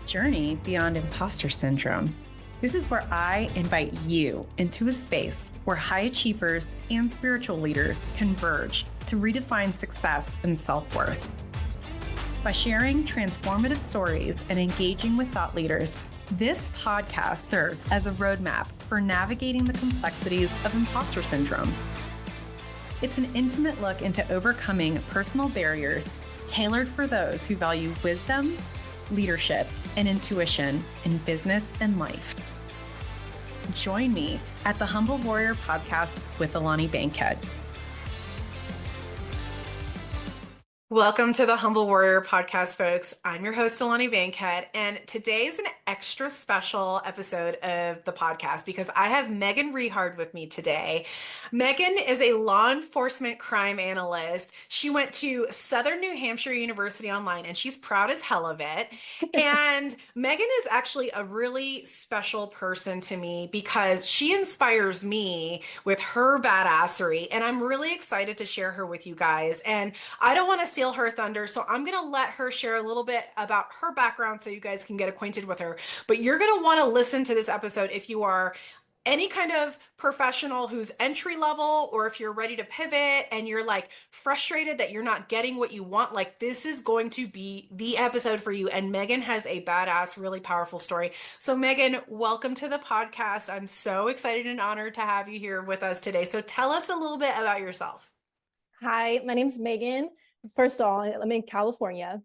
journey beyond imposter syndrome. This is where I invite you into a space where high achievers and spiritual leaders converge to redefine success and self-worth. By sharing transformative stories and engaging with thought leaders, this podcast serves as a roadmap for navigating the complexities of imposter syndrome. It's an intimate look into overcoming personal barriers tailored for those who value wisdom, leadership, and intuition in business and life. Join me at the Humble Warrior Podcast with Alani Bankhead. Welcome to the Humble Warrior Podcast, folks. I'm your host, Alani Bankhead, and today is an extra special episode of the podcast because I have Megan Rehard with me today. Megan is a law enforcement crime analyst. She went to Southern New Hampshire University online, and she's proud as hell of it. And Megan is actually a really special person to me because she inspires me with her badassery, and I'm really excited to share her with you guys. And I don't want to steal her thunder, so I'm going to let her share a little bit about her background so you guys can get acquainted with her. But you're going to want to listen to this episode if you are any kind of professional who's entry level, or if you're ready to pivot and you're like frustrated that you're not getting what you want. Like, this is going to be the episode for you. And Megan has a badass, really powerful story. So Megan, welcome to the podcast. I'm so excited and honored to have you here with us today. So tell us a little bit about yourself. Hi, my name's Megan. First of all, I'm in California,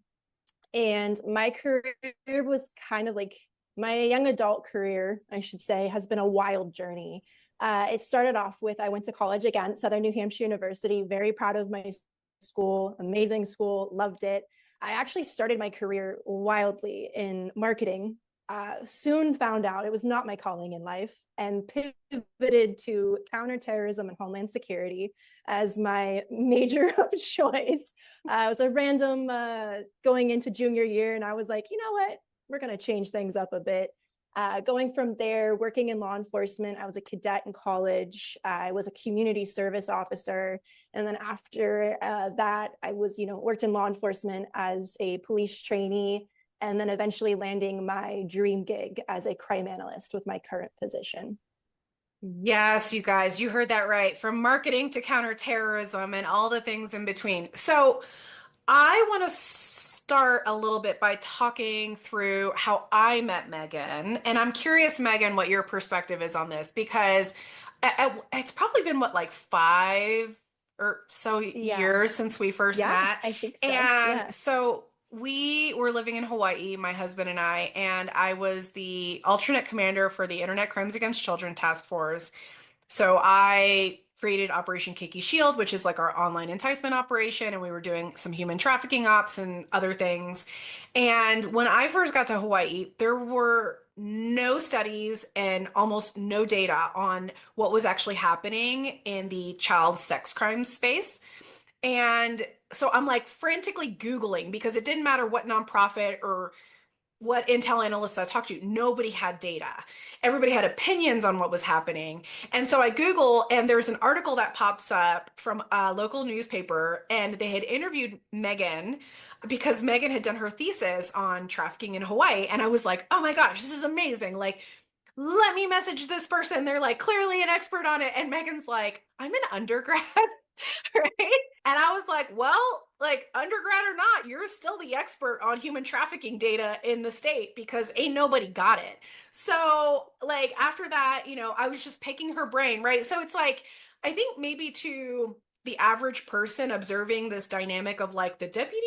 and my career was kind of like my young adult career, I should say, has been a wild journey. It started off with, I went to college again, Southern New Hampshire University, very proud of my school, amazing school, loved it. I actually started my career wildly in marketing. Soon found out it was not my calling in life and pivoted to counter-terrorism and homeland security as my major of choice. It was a random going into junior year, and I was like, you know what? We're going to change things up a bit. Going from there, working in law enforcement, I was a cadet in college. I was a community service officer. And then after that, I was, worked in law enforcement as a police trainee, and then eventually landing my dream gig as a crime analyst with my current position. Yes, you guys, you heard that right. From marketing to counterterrorism and all the things in between. So I want to start a little bit by talking through how I met Megan. And I'm curious, Megan, what your perspective is on this, because it's probably been like 5 or so years since we first met. I think so. And so we were living in Hawaii, my husband and I was the alternate commander for the Internet Crimes Against Children Task Force. So I created Operation Keiki Shield, which is like our online enticement operation, and we were doing some human trafficking ops and other things. And when I first got to Hawaii, there were no studies and almost no data on what was actually happening in the child sex crime space. And so I'm like frantically Googling, because it didn't matter what nonprofit or what intel analysts I talked to, nobody had data. Everybody had opinions on what was happening. And so I Google, and there's an article that pops up from a local newspaper, and they had interviewed Megan because Megan had done her thesis on trafficking in Hawaii. And I was like, oh my gosh, this is amazing. Like, let me message this person. They're like clearly an expert on it. And Megan's like, I'm an undergrad. Right? And I was like, well, like, undergrad or not, you're still the expert on human trafficking data in the state, because ain't nobody got it. So like after that, I was just picking her brain, right? So it's like, I think maybe to the average person observing this dynamic of like the deputy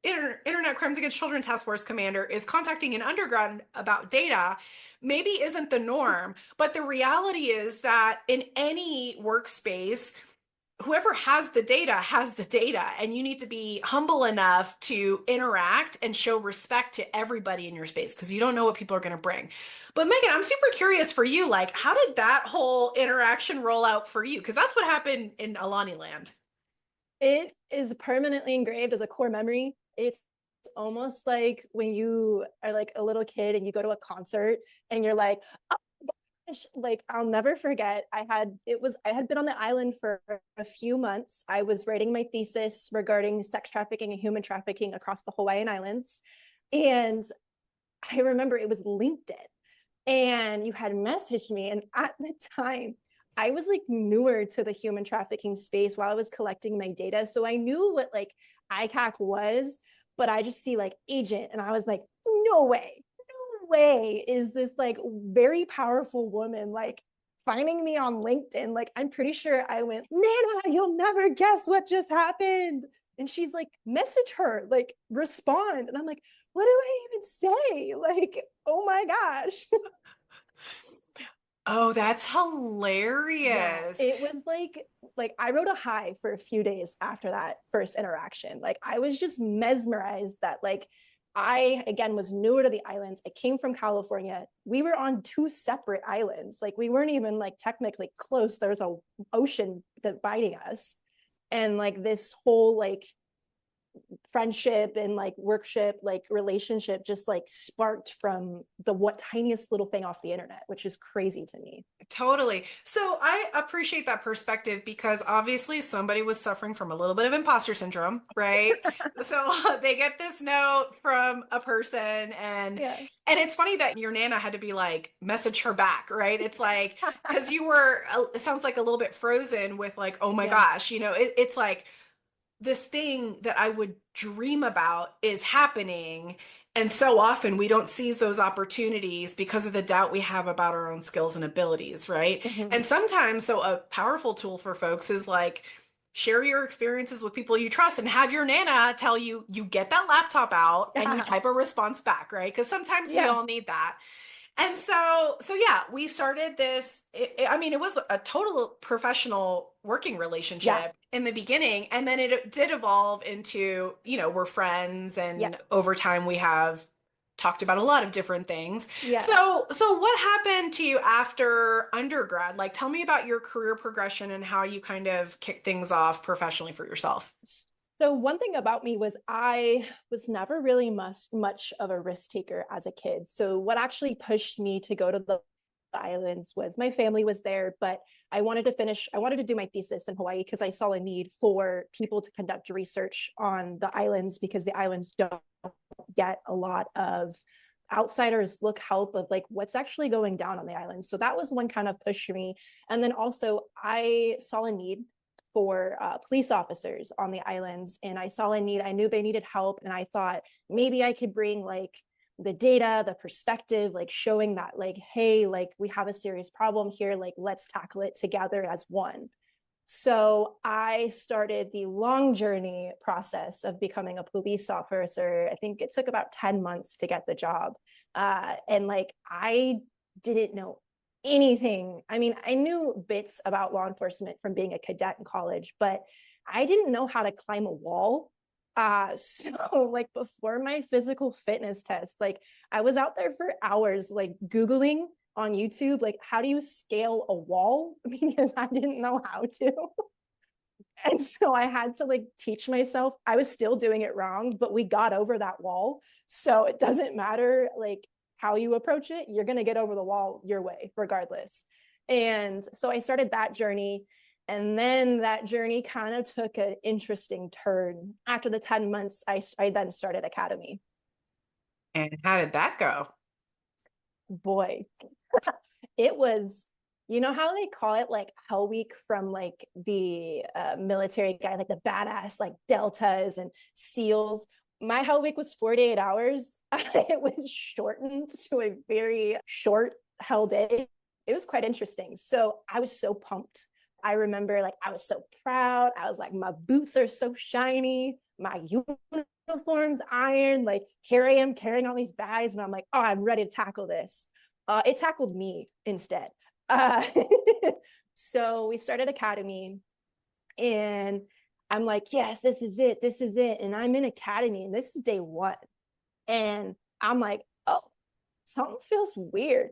Internet Crimes Against Children Task Force commander is contacting an undergrad about data, maybe isn't the norm. But the reality is that in any workspace, whoever has the data, and you need to be humble enough to interact and show respect to everybody in your space, because you don't know what people are going to bring. But Megan, I'm super curious for you, like, how did that whole interaction roll out for you? Because that's what happened in Alani land. It is permanently engraved as a core memory. It's almost like when you are like a little kid and you go to a concert and you're like, oh, like, I'll never forget. I had been on the island for a few months. I was writing my thesis regarding sex trafficking and human trafficking across the Hawaiian Islands. And I remember it was LinkedIn, and you had messaged me. And at the time, I was like newer to the human trafficking space while I was collecting my data. So I knew what like ICAC was, but I just see like agent, and I was like, no way, no way is this like very powerful woman like finding me on LinkedIn. Like, I'm pretty sure I went, Nana, you'll never guess what just happened. And she's like, message her, like, respond. And I'm like, what do I even say? Like, oh my gosh. Oh, that's Yeah, hilarious. it was like I wrote a high for a few days after that first interaction. Like, I was just mesmerized that like I again was newer to the islands. I came from California. We were on two separate islands. Like, we weren't even like technically close. There was a ocean dividing us. And like this whole like friendship and like workship like relationship just like sparked from the what tiniest little thing off the internet, which is crazy to me. Totally. So I appreciate that perspective because obviously somebody was suffering from a little bit of imposter syndrome, right? So they get this note from a person Yeah. and it's funny that your Nana had to be like message her back, right? It's like because you were it sounds like a little bit frozen with like, oh my Yeah. gosh, it's like this thing that I would dream about is happening. And so often we don't seize those opportunities because of the doubt we have about our own skills and abilities, right? Mm-hmm. And sometimes, so a powerful tool for folks is like share your experiences with people you trust and have your Nana tell you, you get that laptop out and you Yeah. type a response back, right? Because sometimes we Yeah. all need that. And so yeah, we started this. I mean, it was a total professional working Yeah. relationship in the beginning, and then it did evolve into, we're friends, and Yes. over time we have talked about a lot of different things. Yeah. So what happened to you after undergrad? Like, tell me about your career progression and how you kind of kicked things off professionally for yourself. So one thing about me was I was never really much of a risk taker as a kid. So what actually pushed me to go to the islands was my family was there, but I wanted to do my thesis in Hawaii because I saw a need for people to conduct research on the islands because the islands don't get a lot of outsiders look help of like what's actually going down on the island. So that was one kind of push for me. And then also I saw a need for police officers on the islands, and I saw a need. I knew they needed help, and I thought maybe I could bring like the data, the perspective, like showing that like, hey, like we have a serious problem here, like let's tackle it together as one. So I started the long journey process of becoming a police officer. I think it took about 10 months to get the job. And like, I didn't know anything. I mean, I knew bits about law enforcement from being a cadet in college, but I didn't know how to climb a wall. So like before my physical fitness test, like I was out there for hours, like Googling on YouTube, like how do you scale a wall? Because I didn't know how to. And so I had to like teach myself. I was still doing it wrong, but we got over that wall. So it doesn't matter like how you approach it, you're going to get over the wall your way, regardless. And so I started that journey. And then that journey kind of took an interesting turn. After the 10 months, I then started academy. And how did that go? Boy, it was, you know how they call it like Hell Week from like the military guy, like the badass like deltas and seals. My Hell Week was 48 hours. It was shortened to a very short Hell day. It was quite interesting. So I was so pumped. I remember like I was so proud. I was like, my boots are so shiny, my uniforms ironed. Like, here I am carrying all these bags, and I'm like, oh, I'm ready to tackle this. It tackled me instead. Uh, so we started academy, and I'm like, yes, this is it. This is it. And I'm in academy, and this is day one. And I'm like, oh, something feels weird.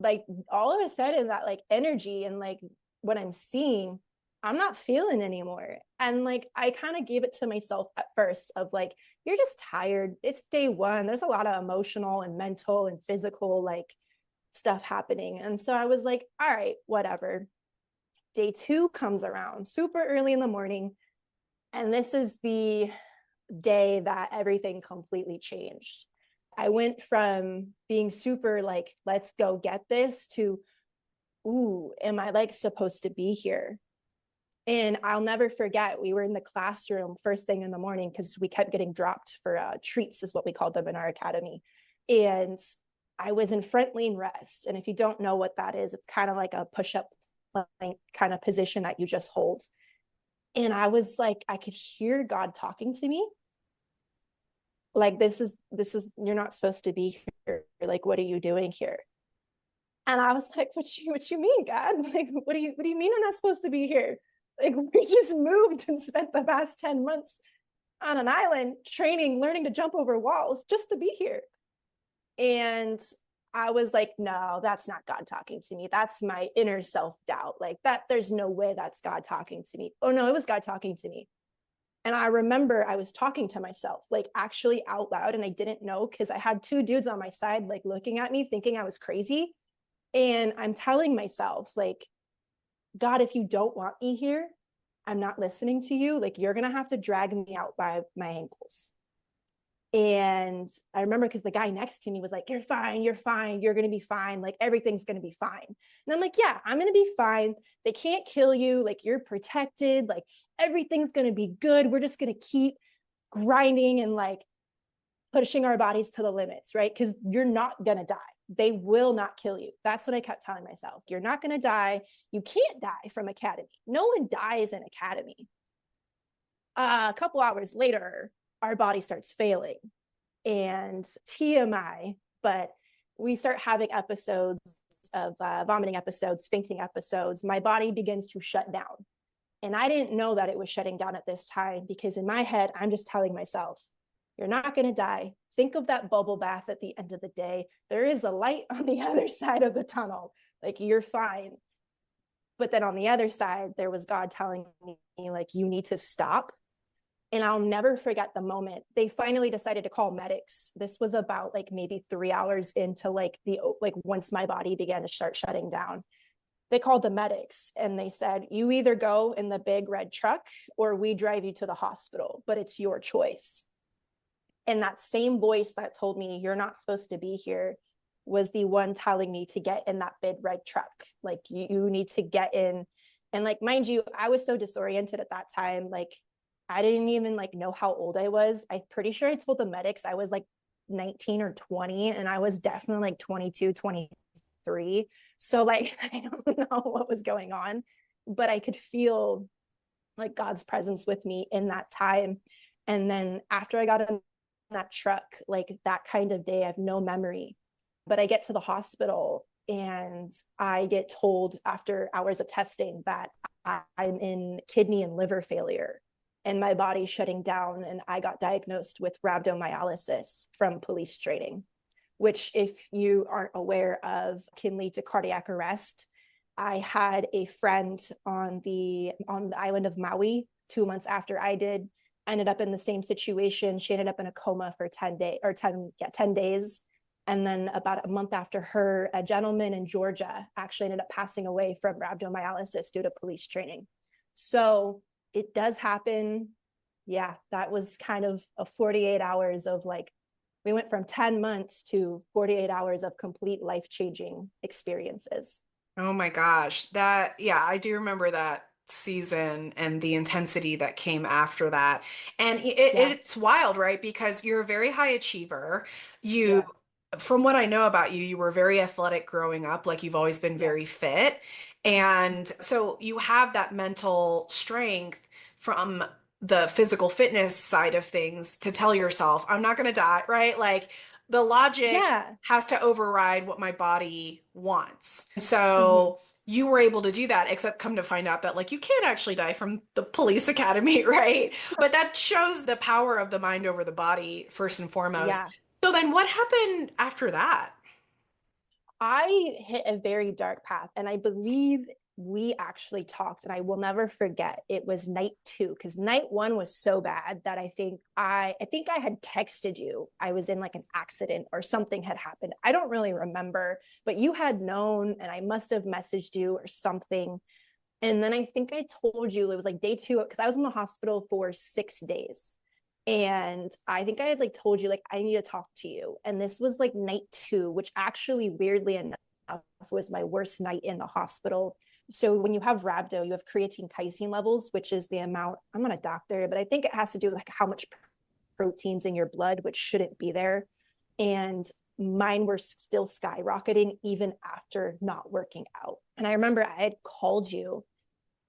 Like all of a sudden, that like energy and like what I'm seeing, I'm not feeling anymore. And like I kind of gave it to myself at first of like, you're just tired. It's day one. There's a lot of emotional and mental and physical like stuff happening. And so I was like, all right, whatever. Day two comes around super early in the morning. And this is the day that everything completely changed. I went from being super like, let's go get this to, ooh, am I like supposed to be here? And I'll never forget, we were in the classroom first thing in the morning because we kept getting dropped for treats, is what we called them in our academy. And I was in front lean rest. And if you don't know what that is, it's kind of like a push up kind of position that you just hold. And I was like, I could hear God talking to me. Like, you're not supposed to be here. Like, what are you doing here? And I was like, what you mean, God? Like, what do you mean I'm not supposed to be here? Like, we just moved and spent the past 10 months on an island training, learning to jump over walls just to be here. And I was like, no, that's not God talking to me. That's my inner self-doubt. Like, that, there's no way that's God talking to me. Oh no, it was God talking to me. And I remember I was talking to myself, like actually out loud, and I didn't know because I had two dudes on my side, like looking at me, thinking I was crazy. And I'm telling myself, like, God, if you don't want me here, I'm not listening to you. Like, you're going to have to drag me out by my ankles. And I remember because the guy next to me was like, you're fine, you're going to be fine. Like, everything's going to be fine. And I'm like, yeah, I'm going to be fine. They can't kill you. Like, you're protected. Like, everything's going to be good. We're just going to keep grinding and like pushing our bodies to the limits, right? Because you're not going to die. They will not kill you. That's what I kept telling myself. You're not going to die. You can't die from academy. No one dies in academy. A couple hours later, our body starts failing. And TMI, but we start having episodes of vomiting episodes, fainting episodes. My body begins to shut down. And I didn't know that it was shutting down at this time because in my head, I'm just telling myself, you're not going to die. Think of that bubble bath at the end of the day. There is a light on the other side of the tunnel. Like, you're fine. But then on the other side, there was God telling me, like, you need to stop. And I'll never forget the moment they finally decided to call medics. This was about like maybe 3 hours into like once my body began to start shutting down. They called the medics and they said, you either go in the big red truck or we drive you to the hospital, but it's your choice. And that same voice that told me you're not supposed to be here was the one telling me to get in that big red truck. Like, you need to get in. And like, mind you, I was so disoriented at that time. Like, I didn't even like know how old I was. I'm pretty sure I told the medics I was like 19 or 20, and I was definitely like 22, 23. So like, I don't know what was going on, but I could feel like God's presence with me in that time. And then after I got in that truck, like that kind of day, I have no memory, but I get to the hospital and I get told after hours of testing that I'm in kidney and liver failure and my body's shutting down. And I got diagnosed with rhabdomyolysis from police training, which, if you aren't aware of, can lead to cardiac arrest. I had a friend on the island of Maui 2 months after I did, ended up in the same situation. She ended up in a coma for 10 days. And then about a month after her, a gentleman in Georgia actually ended up passing away from rhabdomyolysis due to police training. So it does happen. Yeah, that was kind of a 48 hours of like, we went from 10 months to 48 hours of complete life-changing experiences. Oh my gosh. Yeah, I do remember that season and the intensity that came after that. And Yeah, it's wild, right? Because you're a very high achiever. You, yeah, from what I know about you, you were very athletic growing up, like you've always been yeah. very fit. And so you have that mental strength from the physical fitness side of things to tell yourself, I'm not going to die, right? Like the logic Yeah. has to override what my body wants. Mm-hmm. So you were able to do that, except come to find out that like you can't actually die from the police academy, right? But that shows the power of the mind over the body first and foremost. Yeah. So then what happened after that? I hit a very dark path, and I believe we actually talked, and I will never forget. It was night two because night one was so bad that I think I had texted you. I was in like an accident or something had happened. I don't really remember, but you had known, and I must have messaged you or something. And then I think I told you it was like day two because I was in the hospital for 6 days. And I think I had like told you, like, I need to talk to you. And this was like night 2, which actually, weirdly enough, was my worst night in the hospital. So when you have rhabdo, you have creatine casein levels, which is the amount, I'm not a doctor, but I think it has to do with like how much proteins in your blood, which shouldn't be there. And mine were still skyrocketing even after not working out. And I remember I had called you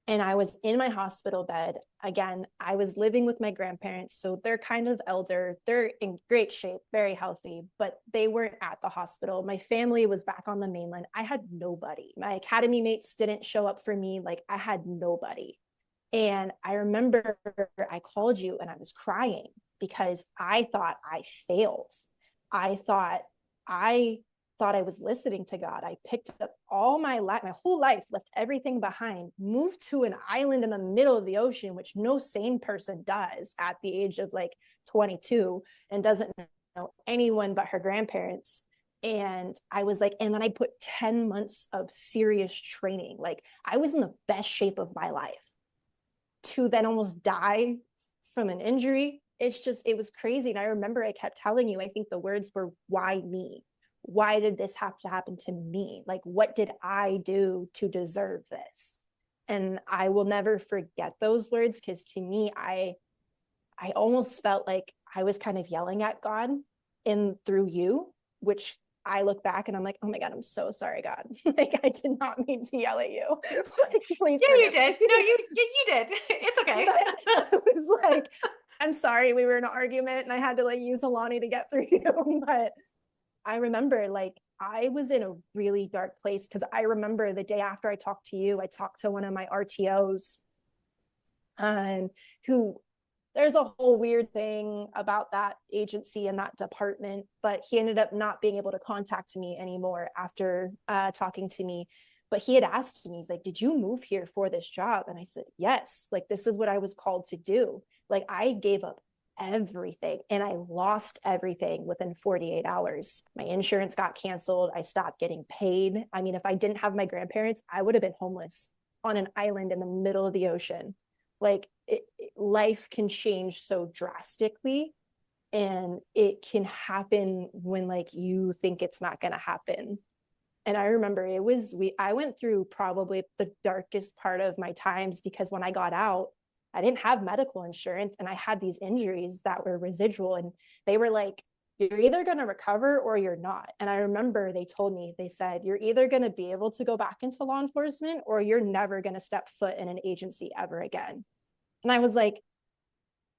and I was in my hospital bed. Again, I was living with my grandparents. So they're kind of elder. They're in great shape, very healthy, but they weren't at the hospital. My family was back on the mainland. I had nobody. My academy mates didn't show up for me. Like, I had nobody. And I remember I called you and I was crying because I thought I failed. I thought I I was listening to God. I picked up all my whole life, left everything behind, moved to an island in the middle of the ocean, which no sane person does at the age of like 22 and doesn't know anyone but her grandparents. And I was like, and then I put 10 months of serious training. Like, I was in the best shape of my life to then almost die from an injury. It's just, it was crazy. And I remember I kept telling you, I think the words were, why me? Why did this have to happen to me? Like, what did I do to deserve this? And I will never forget those words, because to me, I almost felt like I was kind of yelling at God in through you, which I look back and I'm like, oh my God, I'm so sorry, God. Like, I did not mean to yell at you. Like, please Yeah, you forgive did. me. No, you did. It's okay. But I was like, I'm sorry, we were in an argument and I had to like use Alani to get through you. But I remember like I was in a really dark place, because I remember the day after I talked to you, I talked to one of my RTOs, and who, there's a whole weird thing about that agency and that department, but he ended up not being able to contact me anymore after talking to me. But he had asked me, he's like, did you move here for this job? And I said, yes, like, this is what I was called to do. Like, I gave up everything and I lost everything within 48 hours. My insurance got canceled. I stopped getting paid. I mean, if I didn't have my grandparents, I would have been homeless on an island in the middle of the ocean. Like, life can change so drastically, and it can happen when like you think it's not going to happen. And I remember it was, I went through probably the darkest part of my times, because when I got out, I didn't have medical insurance and I had these injuries that were residual, and they were like, you're either going to recover or you're not. And I remember they told me, they said, you're either going to be able to go back into law enforcement or you're never going to step foot in an agency ever again. And I was like,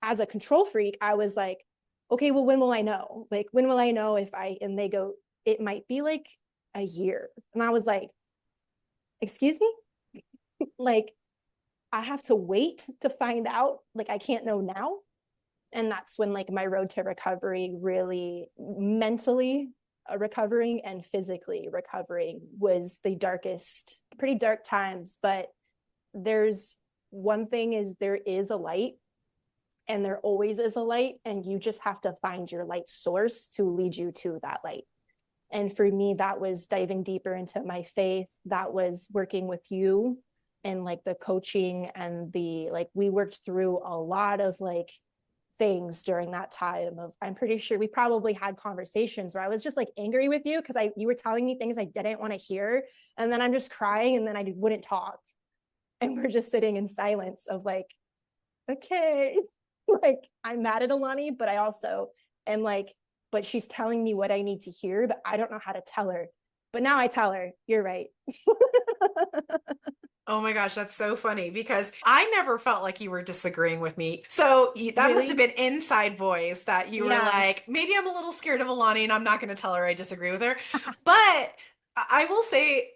as a control freak, I was like, okay, well, when will I know? Like, when will I know if I, and they go, it might be like a year. And I was like, excuse me? Like, I have to wait to find out. Like, I can't know now. And that's when like my road to recovery, really mentally recovering and physically recovering, was the darkest, pretty dark times. But there's one thing, is there is a light, and there always is a light, and you just have to find your light source to lead you to that light. And for me, that was diving deeper into my faith. That was working with you and like the coaching and the, like, we worked through a lot of like things during that time of, I'm pretty sure we probably had conversations where I was just like angry with you because you were telling me things I didn't want to hear, and then I'm just crying, and then I wouldn't talk, and we're just sitting in silence of like, okay, like, I'm mad at Alani, but I also am like, but she's telling me what I need to hear, but I don't know how to tell her. But now I tell her, you're right. Oh my gosh, that's so funny because I never felt like you were disagreeing with me. So that must have Really? been inside voice that you were Yeah. like, maybe I'm a little scared of Alani and I'm not going to tell her I disagree with her. But I will say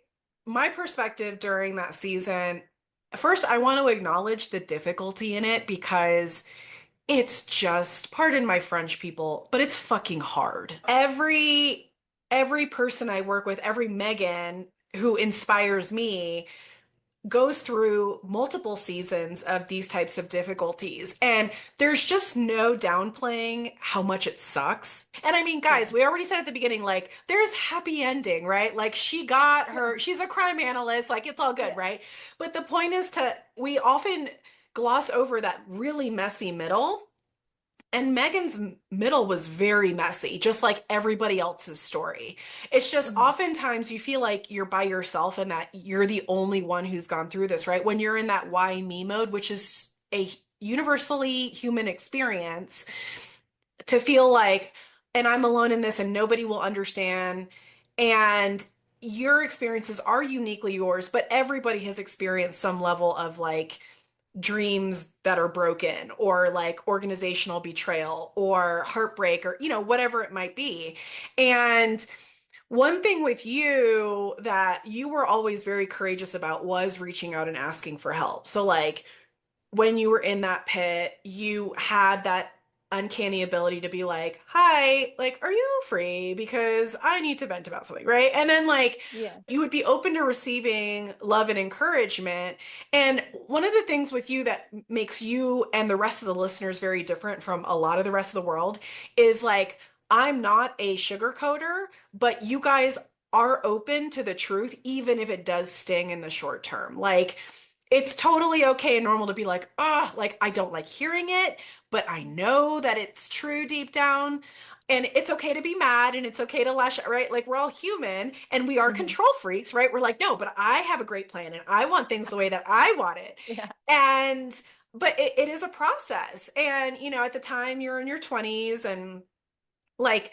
my perspective during that season, first, I want to acknowledge the difficulty in it because it's just, pardon my French people, but it's fucking hard. Every person I work with, every Megan who inspires me goes through multiple seasons of these types of difficulties. And there's just no downplaying how much it sucks. And I mean, guys, Yeah. we already said at the beginning, like, there's happy ending, right? Like, she got Yeah. her, she's a crime analyst, like, it's all good, Yeah. right? But the point is we often gloss over that really messy middle And Megan's middle was very messy, just like everybody else's story. It's just Mhm. oftentimes you feel like you're by yourself and that you're the only one who's gone through this, right? When you're in that why me mode, which is a universally human experience, to feel like, and I'm alone in this and nobody will understand. And your experiences are uniquely yours, but everybody has experienced some level of like, dreams that are broken or like organizational betrayal or heartbreak or whatever it might be. And one thing with you that you were always very courageous about was reaching out and asking for help. So like when you were in that pit, you had that uncanny ability to be like, "Hi, like, are you free? Because I need to vent about something," right? And then, like, Yeah. you would be open to receiving love and encouragement. And one of the things with you that makes you and the rest of the listeners very different from a lot of the rest of the world is like, I'm not a sugarcoater, but you guys are open to the truth, even if it does sting in the short term. Like, it's totally okay and normal to be like, ah, like I don't like hearing it, but I know that it's true deep down. And it's okay to be mad and it's okay to lash out, right? Like we're all human and we are Mhm. control freaks, right? We're like, no, but I have a great plan and I want things the way that I want it. Yeah. And, but it is a process. And, at the time you're in your 20s and like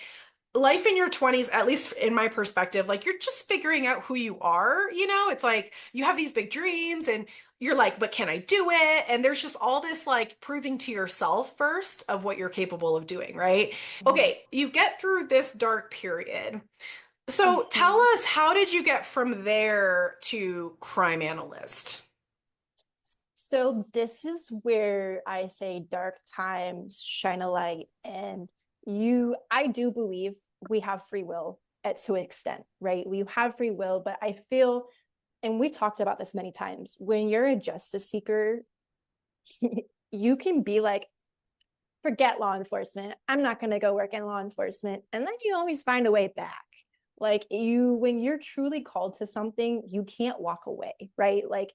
life in your 20s, at least in my perspective, like you're just figuring out who you are. It's like you have these big dreams and you're like, but can I do it? And there's just all this like proving to yourself first of what you're capable of doing, right? Mhm. Okay, you get through this dark period. So tell Mhm. us, how did you get from there to crime analyst? So this is where I say dark times shine a light. And I do believe we have free will at to an extent, right? We have free will, but I feel, and we've talked about this many times, when you're a justice seeker, you can be like, forget law enforcement. I'm not going to go work in law enforcement. And then you always find a way back. Like when you're truly called to something, you can't walk away, right? Like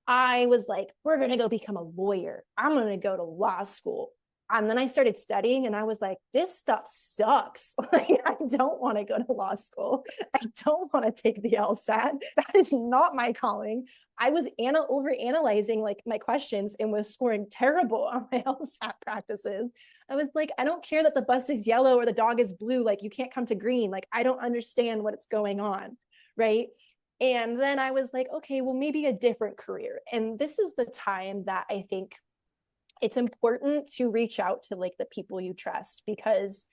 I was like, we're going to go become a lawyer. I'm going to go to law school. And then I started studying and I was like, this stuff sucks. Like, I don't want to go to law school. I don't want to take the LSAT. That is not my calling. I was over analyzing like my questions and was scoring terrible on my LSAT practices. I was like, I don't care that the bus is yellow or the dog is blue. Like, you can't come to green. Like, I don't understand what's going on. Right. And then I was like, okay, well, maybe a different career. And this is the time that I think it's important to reach out to like the people you trust, because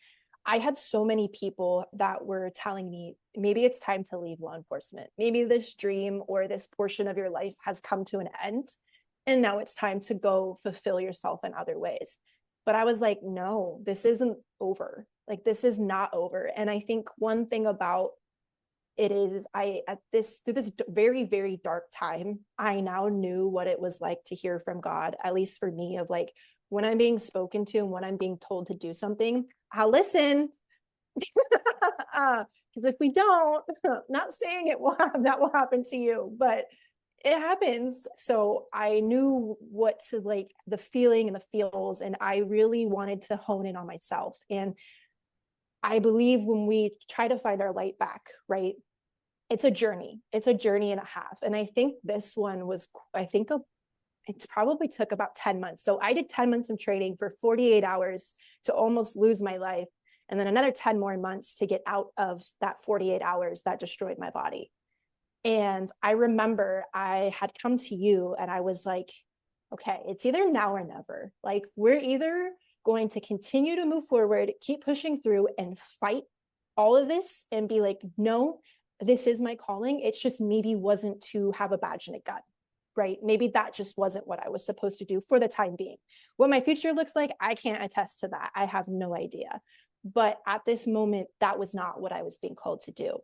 I had so many people that were telling me maybe it's time to leave law enforcement. Maybe this dream or this portion of your life has come to an end. And now it's time to go fulfill yourself in other ways. But I was like, no, this isn't over. Like, this is not over. And I think one thing about it is I, at this, through this very, very dark time, I now knew what it was like to hear from God, at least for me, of like when I'm being spoken to and when I'm being told to do something, I'll listen. Because if we don't, not saying it will have, that will happen to you, but it happens. So I knew what to like, the feeling and the feels, and I really wanted to hone in on myself. And I believe when we try to find our light back, right, it's a journey. It's a journey and a half. And I think this one was, I think it probably took about 10 months. So I did 10 months of training for 48 hours to almost lose my life. And then another 10 more months to get out of that 48 hours that destroyed my body. And I remember I had come to you and I was like, okay, it's either now or never. Like, we're either going to continue to move forward, keep pushing through and fight all of this and be like, no, this is my calling. It's just maybe wasn't to have a badge and a gun, right? Maybe that just wasn't what I was supposed to do for the time being. What my future looks like, I can't attest to that. I have no idea. But at this moment, that was not what I was being called to do.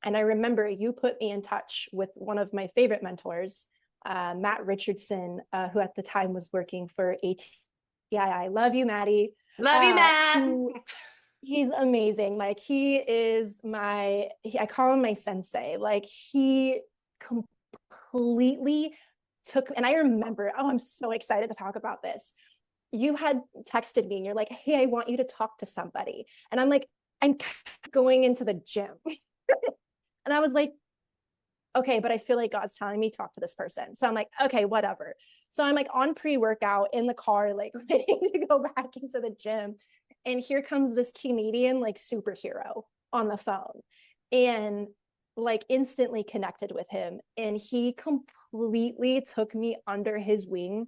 And I remember you put me in touch with one of my favorite mentors, Matt Richardson, who at the time was working for ATI. I love you, Maddie. Love you, Matt. Who He's amazing. Like, he is I call him my sensei. Like, he completely took, and I remember, oh, I'm so excited to talk about this. you had texted me and you're like, hey, I want you to talk to somebody. And I'm like, I'm going into the gym. And I was like, okay, but I feel like God's telling me talk to this person. So I'm like, okay, whatever. So I'm like on pre-workout in the car, like waiting to go back into the gym. And here comes this Canadian like superhero on the phone. And like instantly connected with him. And he completely took me under his wing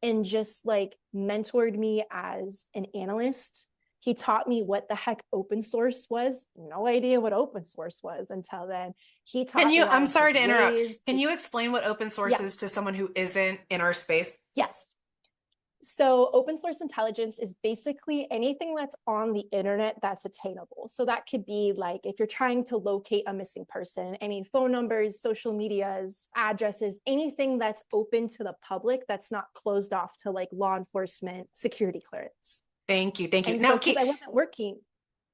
and just like mentored me as an analyst. He taught me what the heck open source was. No idea what open source was until then. He Can taught you, me all I'm of his sorry to interrupt. ways. Can you explain what open source Yeah, is to someone who isn't in our space? yes. So open source intelligence is basically anything that's on the internet that's attainable. So that could be like if you're trying to locate a missing person, any phone numbers, social medias, addresses, anything that's open to the public that's not closed off to like law enforcement security clearance. Thank you. Thank you. And Now so because keep, I wasn't working,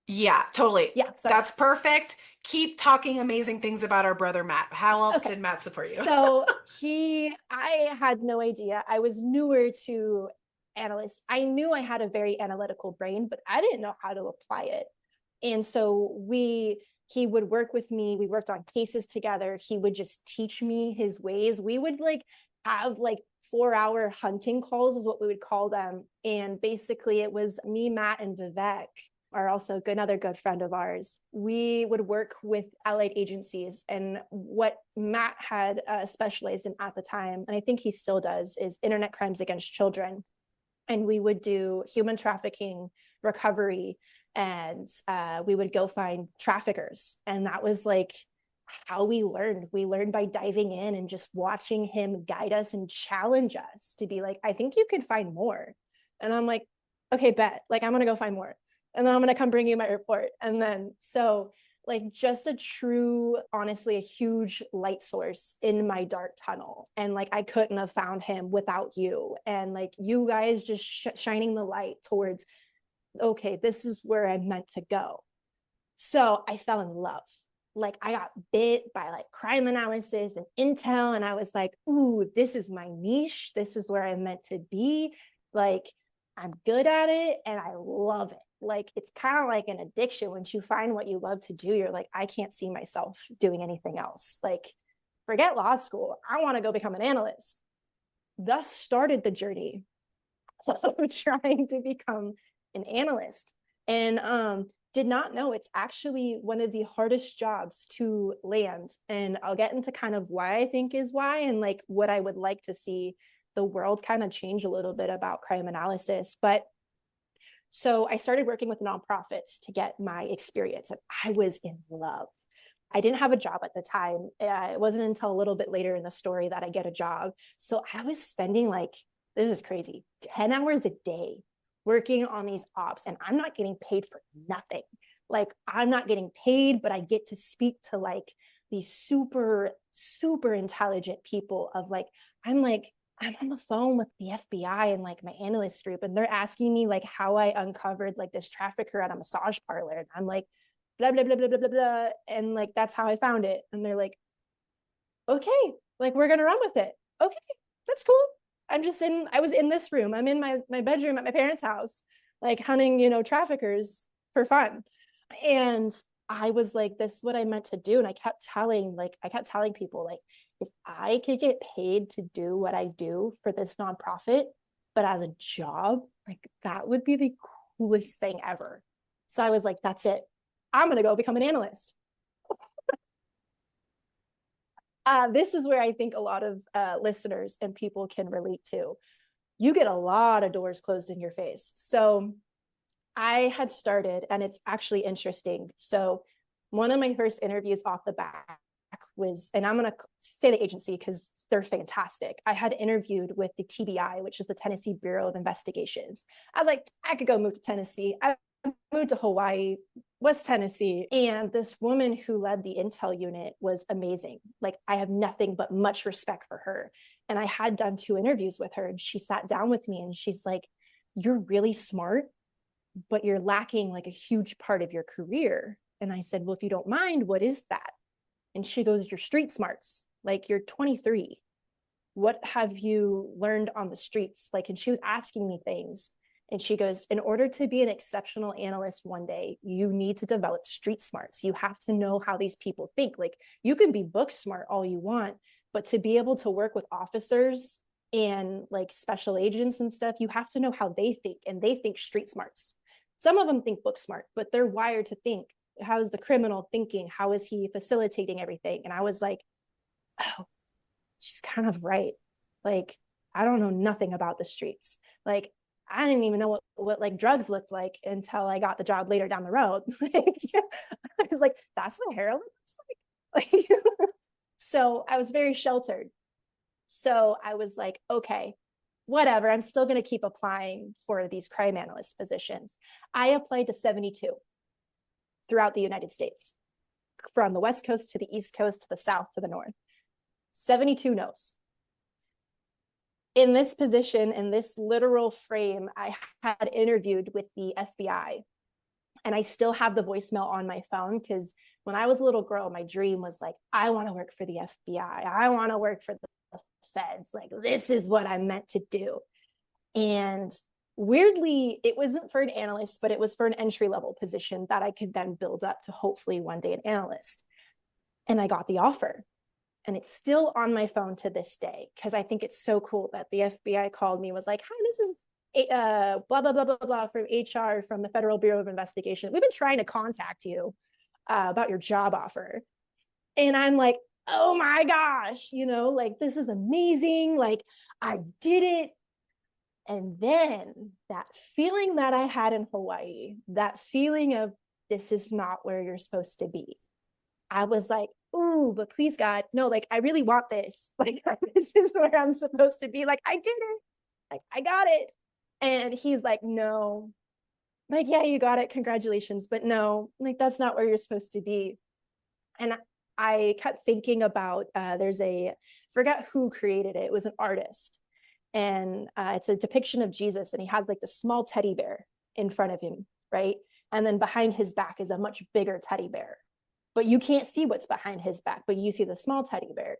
yeah, totally. yeah, sorry. That's perfect. Keep talking amazing things about our brother Matt. How else Okay. did Matt support you? So I had no idea. I was newer to analyst. I knew I had a very analytical brain, but I didn't know how to apply it. And so he would work with me. We worked on cases together. He would just teach me his ways. We would like have like 4-hour hunting calls is what we would call them. And basically it was me, Matt, and Vivek are also another good friend of ours. We would work with allied agencies, and what Matt had specialized in at the time, and I think he still does, is internet crimes against children. And we would do human trafficking recovery, and we would go find traffickers. And that was like how we learned. We learned by diving in and just watching him guide us and challenge us to be like, I think you could find more. And I'm like, okay, bet. Like, I'm going to go find more. And then I'm going to come bring you my report. And then, so like, just a true, honestly, a huge light source in my dark tunnel. And like, I couldn't have found him without you. And like, you guys just shining the light towards, okay, this is where I'm meant to go. So I fell in love. Like I got bit by like crime analysis and intel, and I was like, ooh, this is my niche. This is where I'm meant to be. Like I'm good at it and I love it. Like it's kind of like an addiction. Once you find what you love to do, you're like, I can't see myself doing anything else. Like forget law school. I want to go become an analyst. Thus started the journey of trying to become an analyst. And did not know it's actually one of the hardest jobs to land. And I'll get into kind of why I think is why, and like what I would like to see the world kind of change a little bit about crime analysis. But so I started working with nonprofits to get my experience, and I was in love. I didn't have a job at the time. It wasn't until a little bit later in the story that I get a job. So I was spending like, this is crazy, 10 hours a day working on these ops, and I'm not getting paid for nothing. Like I'm not getting paid, but I get to speak to like these super, super intelligent people of like, I'm on the phone with the FBI and like my analyst group, and they're asking me like how I uncovered like this trafficker at a massage parlor. And I'm like, blah, blah, blah, blah, blah, blah, blah. And like, that's how I found it. And they're like, okay, like we're going to run with it. Okay, that's cool. I was in this room. I'm in my bedroom at my parents' house, like hunting, traffickers for fun. And I was like, this is what I meant to do. And I kept telling people, like, if I could get paid to do what I do for this nonprofit, but as a job, like that would be the coolest thing ever. So I was like, that's it. I'm going to go become an analyst. This is where I think a lot of listeners and people can relate to. You get a lot of doors closed in your face. So I had started, and it's actually interesting. So one of my first interviews off the back was, and I'm going to say the agency because they're fantastic. I had interviewed with the TBI, which is the Tennessee Bureau of Investigations. I was like, I could go move to Tennessee. I moved to Hawaii, West Tennessee. And this woman who led the intel unit was amazing. Like I have nothing but much respect for her. And I had done 2 interviews with her, and she sat down with me and she's like, you're really smart, but you're lacking like a huge part of your career. And I said, well, if you don't mind, what is that? And she goes, your street smarts. Like you're 23. what have you learned on the streets? Like, and she was asking me things. And she goes, in order to be an exceptional analyst one day, you need to develop street smarts. You have to know how these people think. Like, you can be book smart all you want, but to be able to work with officers and like special agents and stuff, you have to know how they think, and they think street smarts. Some of them think book smart, but they're wired to think. How is the criminal thinking? How is he facilitating everything? And I was like, oh, she's kind of right. Like, I don't know nothing about the streets. Like, I didn't even know what like drugs looked like until I got the job later down the road. I was like, that's what heroin looks like. So I was very sheltered. So I was like, okay, whatever. I'm still going to keep applying for these crime analyst positions. I applied to 72 throughout the United States, from the West Coast to the East Coast to the South to the North. 72 no's. In this position, in this literal frame, I had interviewed with the FBI, and I still have the voicemail on my phone because when I was a little girl, my dream was like, I want to work for the FBI. I want to work for the feds. Like, this is what I'm meant to do. And weirdly, it wasn't for an analyst, but it was for an entry-level position that I could then build up to hopefully one day an analyst. And I got the offer. And it's still on my phone to this day because I think it's so cool that the FBI called me, was like, hi, this is blah, blah, blah, blah, blah from HR from the Federal Bureau of Investigation. We've been trying to contact you about your job offer. And I'm like, oh my gosh, like, this is amazing. Like, I did it. And then that feeling that I had in Hawaii, that feeling of this is not where you're supposed to be. I was like, ooh, but please God, no, like, I really want this. Like, this is where I'm supposed to be. Like, I did it. Like, I got it. And he's like, no. Like, yeah, you got it. Congratulations. But no, like, that's not where you're supposed to be. And I kept thinking about, forget who created it. It was an artist. And it's a depiction of Jesus. And he has like the small teddy bear in front of him, right? And then behind his back is a much bigger teddy bear. But you can't see what's behind his back, but you see the small teddy bear.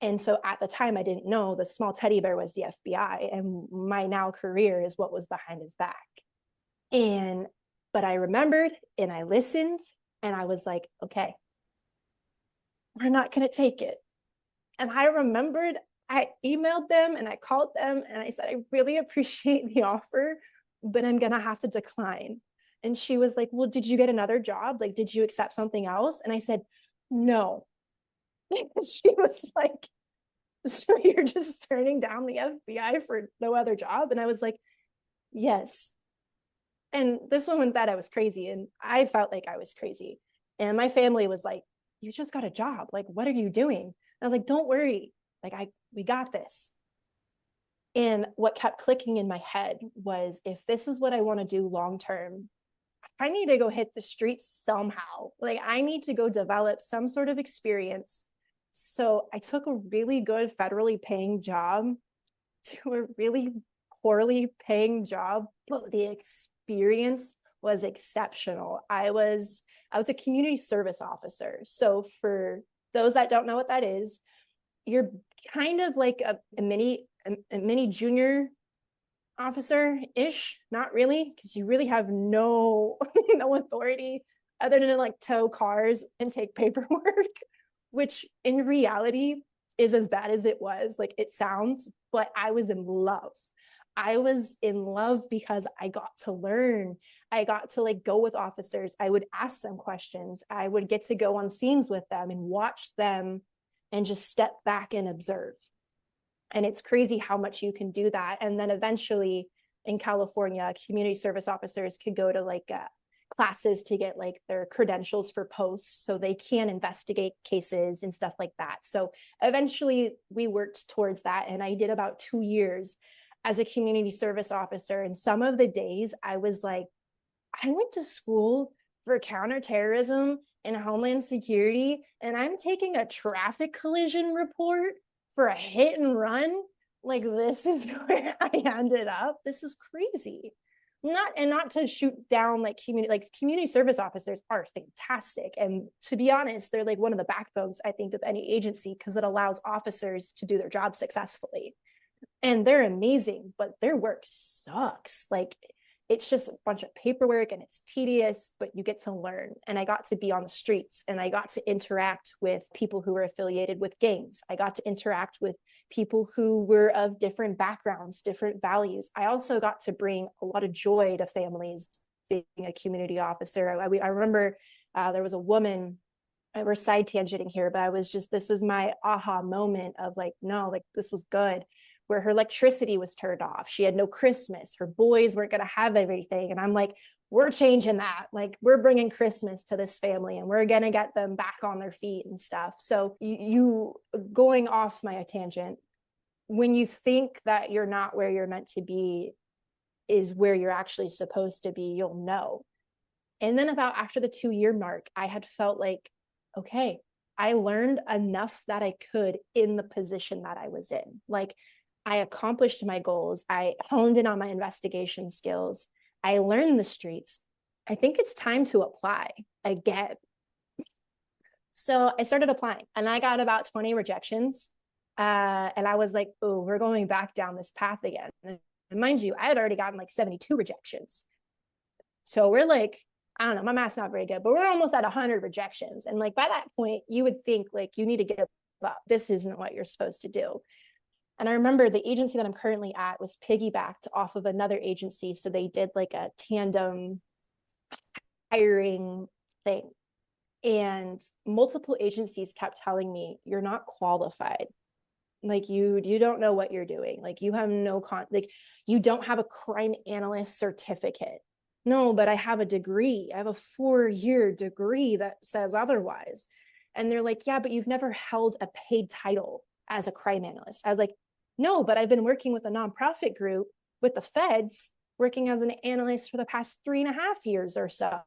And so at the time, I didn't know the small teddy bear was the FBI, and my now career is what was behind his back. But I remembered and I listened, and I was like, okay, we're not going to take it. And I remembered I emailed them and I called them and I said, I really appreciate the offer, but I'm going to have to decline. And she was like, well, did you get another job? Like, did you accept something else? And I said, no. She was like, so you're just turning down the FBI for no other job? And I was like, yes. And this woman thought I was crazy, and I felt like I was crazy. And my family was like, you just got a job. Like, what are you doing? And I was like, don't worry. Like, we got this. And what kept clicking in my head was, if this is what I want to do long term, I need to go hit the streets somehow. Like, I need to go develop some sort of experience. So I took a really good federally paying job to a really poorly paying job, but the experience was exceptional. I was a community service officer. So for those that don't know what that is, you're kind of like a mini junior officer-ish, not really, because you really have no no authority other than to like tow cars and take paperwork, which in reality is as bad as it was. Like, it sounds, but I was in love. I was in love because I got to learn. I got to like go with officers. I would ask them questions. I would get to go on scenes with them and watch them and just step back and observe. And it's crazy how much you can do that. And then eventually in California, community service officers could go to like classes to get like their credentials for posts so they can investigate cases and stuff like that. So eventually we worked towards that. And I did about 2 years as a community service officer. And some of the days I was like, I went to school for counter-terrorism and homeland security, and I'm taking a traffic collision report for a hit and run. Like, this is where I ended up. This is crazy. not to shoot down like community service officers are fantastic, and to be honest, they're like one of the backbones, I think, of any agency, because it allows officers to do their job successfully, and they're amazing, but their work sucks. Like, it's just a bunch of paperwork and it's tedious, but you get to learn. And I got to be on the streets, and I got to interact with people who were affiliated with gangs. I got to interact with people who were of different backgrounds, different values. I also got to bring a lot of joy to families being a community officer. I remember there was a woman, we're side tangenting here, but this is my aha moment of like, no, like this was good, where her electricity was turned off. She had no Christmas. Her boys weren't going to have everything. And I'm like, we're changing that. Like, we're bringing Christmas to this family, and we're going to get them back on their feet and stuff. So you going off my tangent, when you think that you're not where you're meant to be is where you're actually supposed to be, you'll know. And then about after the 2-year mark, I had felt like, okay, I learned enough that I could in the position that I was in. Like, I accomplished my goals. I honed in on my investigation skills. I learned the streets. I think it's time to apply again. So I started applying, and I got about 20 rejections. And I was like, oh, we're going back down this path again. And mind you, I had already gotten like 72 rejections. So we're like, I don't know, my math's not very good, but we're almost at 100 rejections. And like by that point, you would think like you need to give up. This isn't what you're supposed to do. And I remember the agency that I'm currently at was piggybacked off of another agency. So they did like a tandem hiring thing. And multiple agencies kept telling me, you're not qualified. Like you don't know what you're doing. Like you have like you don't have a crime analyst certificate. No, but I have a degree. I have a 4-year degree that says otherwise. And they're like, yeah, but you've never held a paid title as a crime analyst. I was like, no, but I've been working with a nonprofit group with the feds, working as an analyst for the past 3.5 years or so.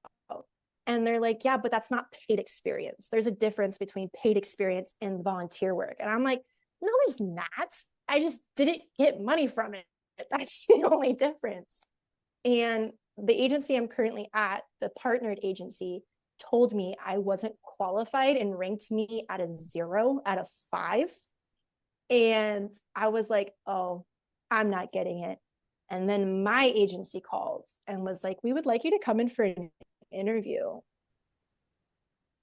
And they're like, yeah, but that's not paid experience. There's a difference between paid experience and volunteer work. And I'm like, no, there's not. I just didn't get money from it. That's the only difference. And the agency I'm currently at, the partnered agency, told me I wasn't qualified and ranked me at a 0 out of 5. And I was like, oh, I'm not getting it. And then my agency calls and was like, we would like you to come in for an interview.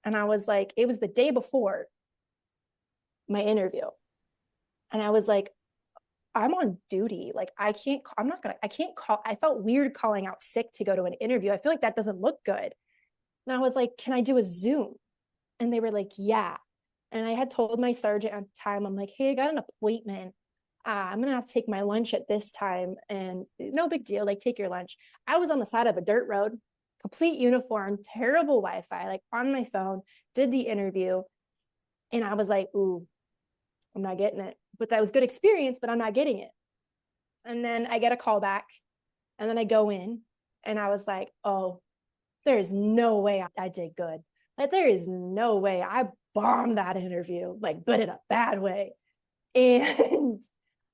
And I was like, it was the day before my interview. And I was like, I'm on duty. Like, I can't call. I felt weird calling out sick to go to an interview. I feel like that doesn't look good. And I was like, can I do a Zoom? And they were like, yeah. And I had told my sergeant at the time, I'm like, hey, I got an appointment. I'm going to have to take my lunch at this time. And no big deal. Like, take your lunch. I was on the side of a dirt road, complete uniform, terrible Wi-Fi, like on my phone, did the interview. And I was like, ooh, I'm not getting it. But that was good experience, but I'm not getting it. And then I get a call back, and then I go in, and I was like, oh, there's no way I did good. Like, there is no way I bombed that interview, like, but in a bad way. And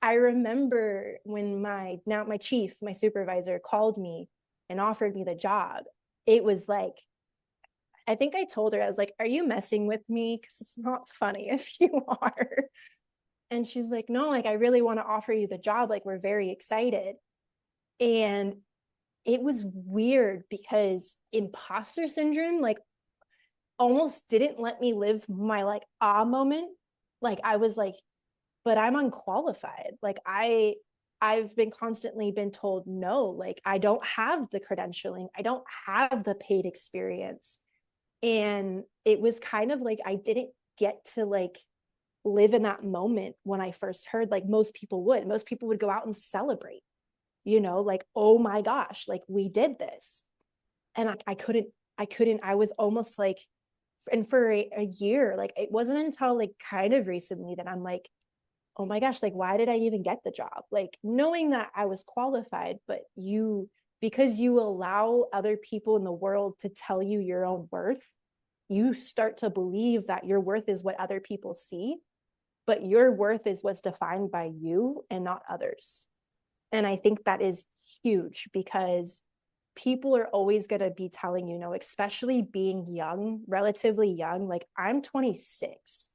I remember when my chief, my supervisor, called me and offered me the job. It was like, I think I told her, I was like, are you messing with me? Because it's not funny if you are. And she's like, no, like, I really want to offer you the job. Like, we're very excited. And it was weird because imposter syndrome, like, almost didn't let me live my like moment. Like, I was like, but I'm unqualified. Like, I've been constantly been told no, like I don't have the credentialing, I don't have the paid experience. And it was kind of like I didn't get to like live in that moment when I first heard, like most people would. Most people would go out and celebrate, like, oh my gosh, like we did this. And I couldn't, I was almost like, and for a year, like it wasn't until like kind of recently that I'm like, oh my gosh, like why did I even get the job? Like knowing that I was qualified, but because you allow other people in the world to tell you your own worth, you start to believe that your worth is what other people see, but your worth is what's defined by you and not others. And I think that is huge because people are always going to be telling you no, especially being young, relatively young. Like I'm 26.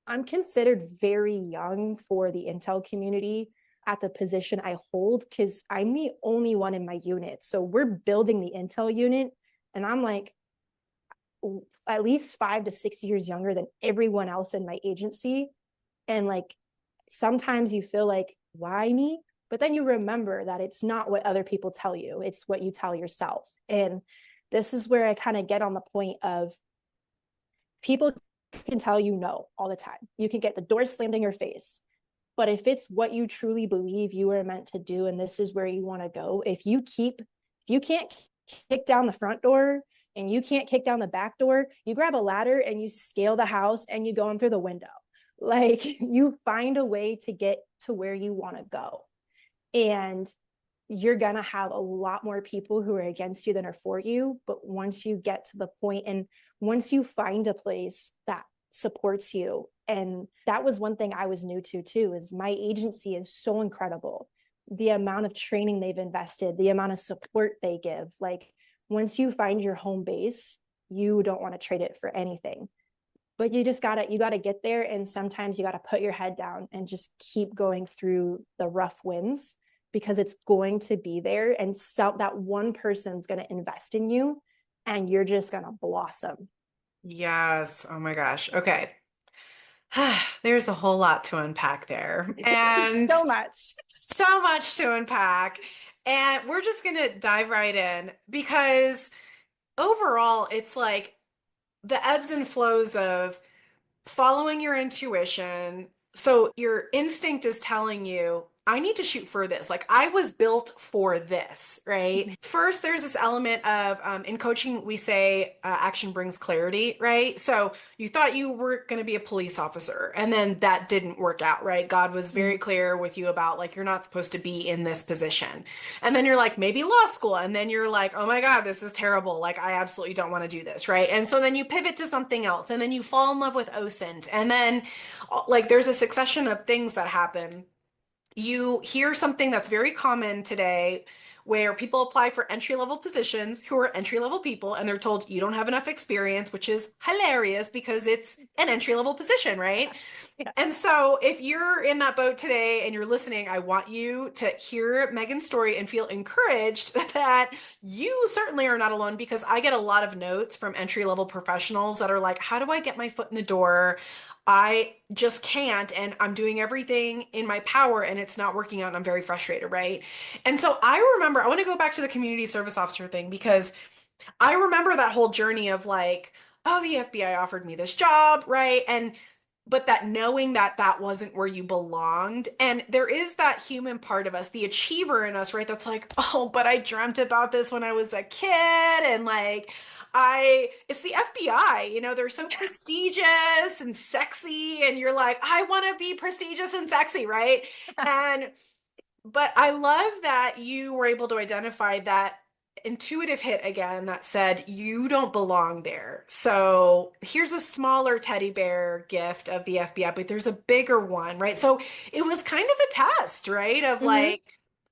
I'm considered very young for the Intel community at the position I hold because I'm the only one in my unit. So we're building the Intel unit, and I'm like at least 5 to 6 years younger than everyone else in my agency. And like sometimes you feel like, why me? But then you remember that it's not what other people tell you, it's what you tell yourself. And this is where I kind of get on the point of people can tell you no all the time. You can get the door slammed in your face. But if it's what you truly believe you are meant to do and this is where you want to go, if you can't kick down the front door and you can't kick down the back door, you grab a ladder and you scale the house and you go in through the window. Like you find a way to get to where you want to go. And you're going to have a lot more people who are against you than are for you. But once you get to the point and once you find a place that supports you, and that was one thing I was new to too, is my agency is so incredible. The amount of training they've invested, the amount of support they give. Like once you find your home base, you don't want to trade it for anything. But you gotta get there. And sometimes you gotta put your head down and just keep going through the rough winds because it's going to be there. And so that one person's going to invest in you and you're just going to blossom. Yes. Oh my gosh. Okay. There's a whole lot to unpack there, and So much. so much to unpack. And we're just going to dive right in because overall, it's like the ebbs and flows of following your intuition. So your instinct is telling you, I need to shoot for this. Like I was built for this, right? Mm-hmm. First, there's this element of in coaching, we say action brings clarity, right? So you thought you were going to be a police officer, and then that didn't work out, right? God was very clear with you about like, you're not supposed to be in this position. And then you're like, maybe law school. And then you're like, oh my God, this is terrible. Like, I absolutely don't want to do this, right? And so then you pivot to something else, and then you fall in love with OSINT. And then, like, there's a succession of things that happen. You hear something that's very common today where people apply for entry level positions who are entry level people and they're told you don't have enough experience, which is hilarious because it's an entry level position, right? Yeah. And so if you're in that boat today and you're listening, I want you to hear Megan's story and feel encouraged that you certainly are not alone, because I get a lot of notes from entry level professionals that are like, how do I get my foot in the door? I just can't, and I'm doing everything in my power and it's not working out and I'm very frustrated, right? And so I remember, I want to go back to the community service officer thing because I remember that whole journey of like, oh, the FBI offered me this job, right? And but that knowing that that wasn't where you belonged. And there is that human part of us, the achiever in us, right? That's like, oh, but I dreamt about this when I was a kid. And like, it's the FBI, they're so prestigious and sexy. And you're like, I want to be prestigious and sexy, right? And but I love that you were able to identify that intuitive hit again that said you don't belong there. So here's a smaller teddy bear gift of the FBI, but there's a bigger one, right? So it was kind of a test, right? Of Mm-hmm. like,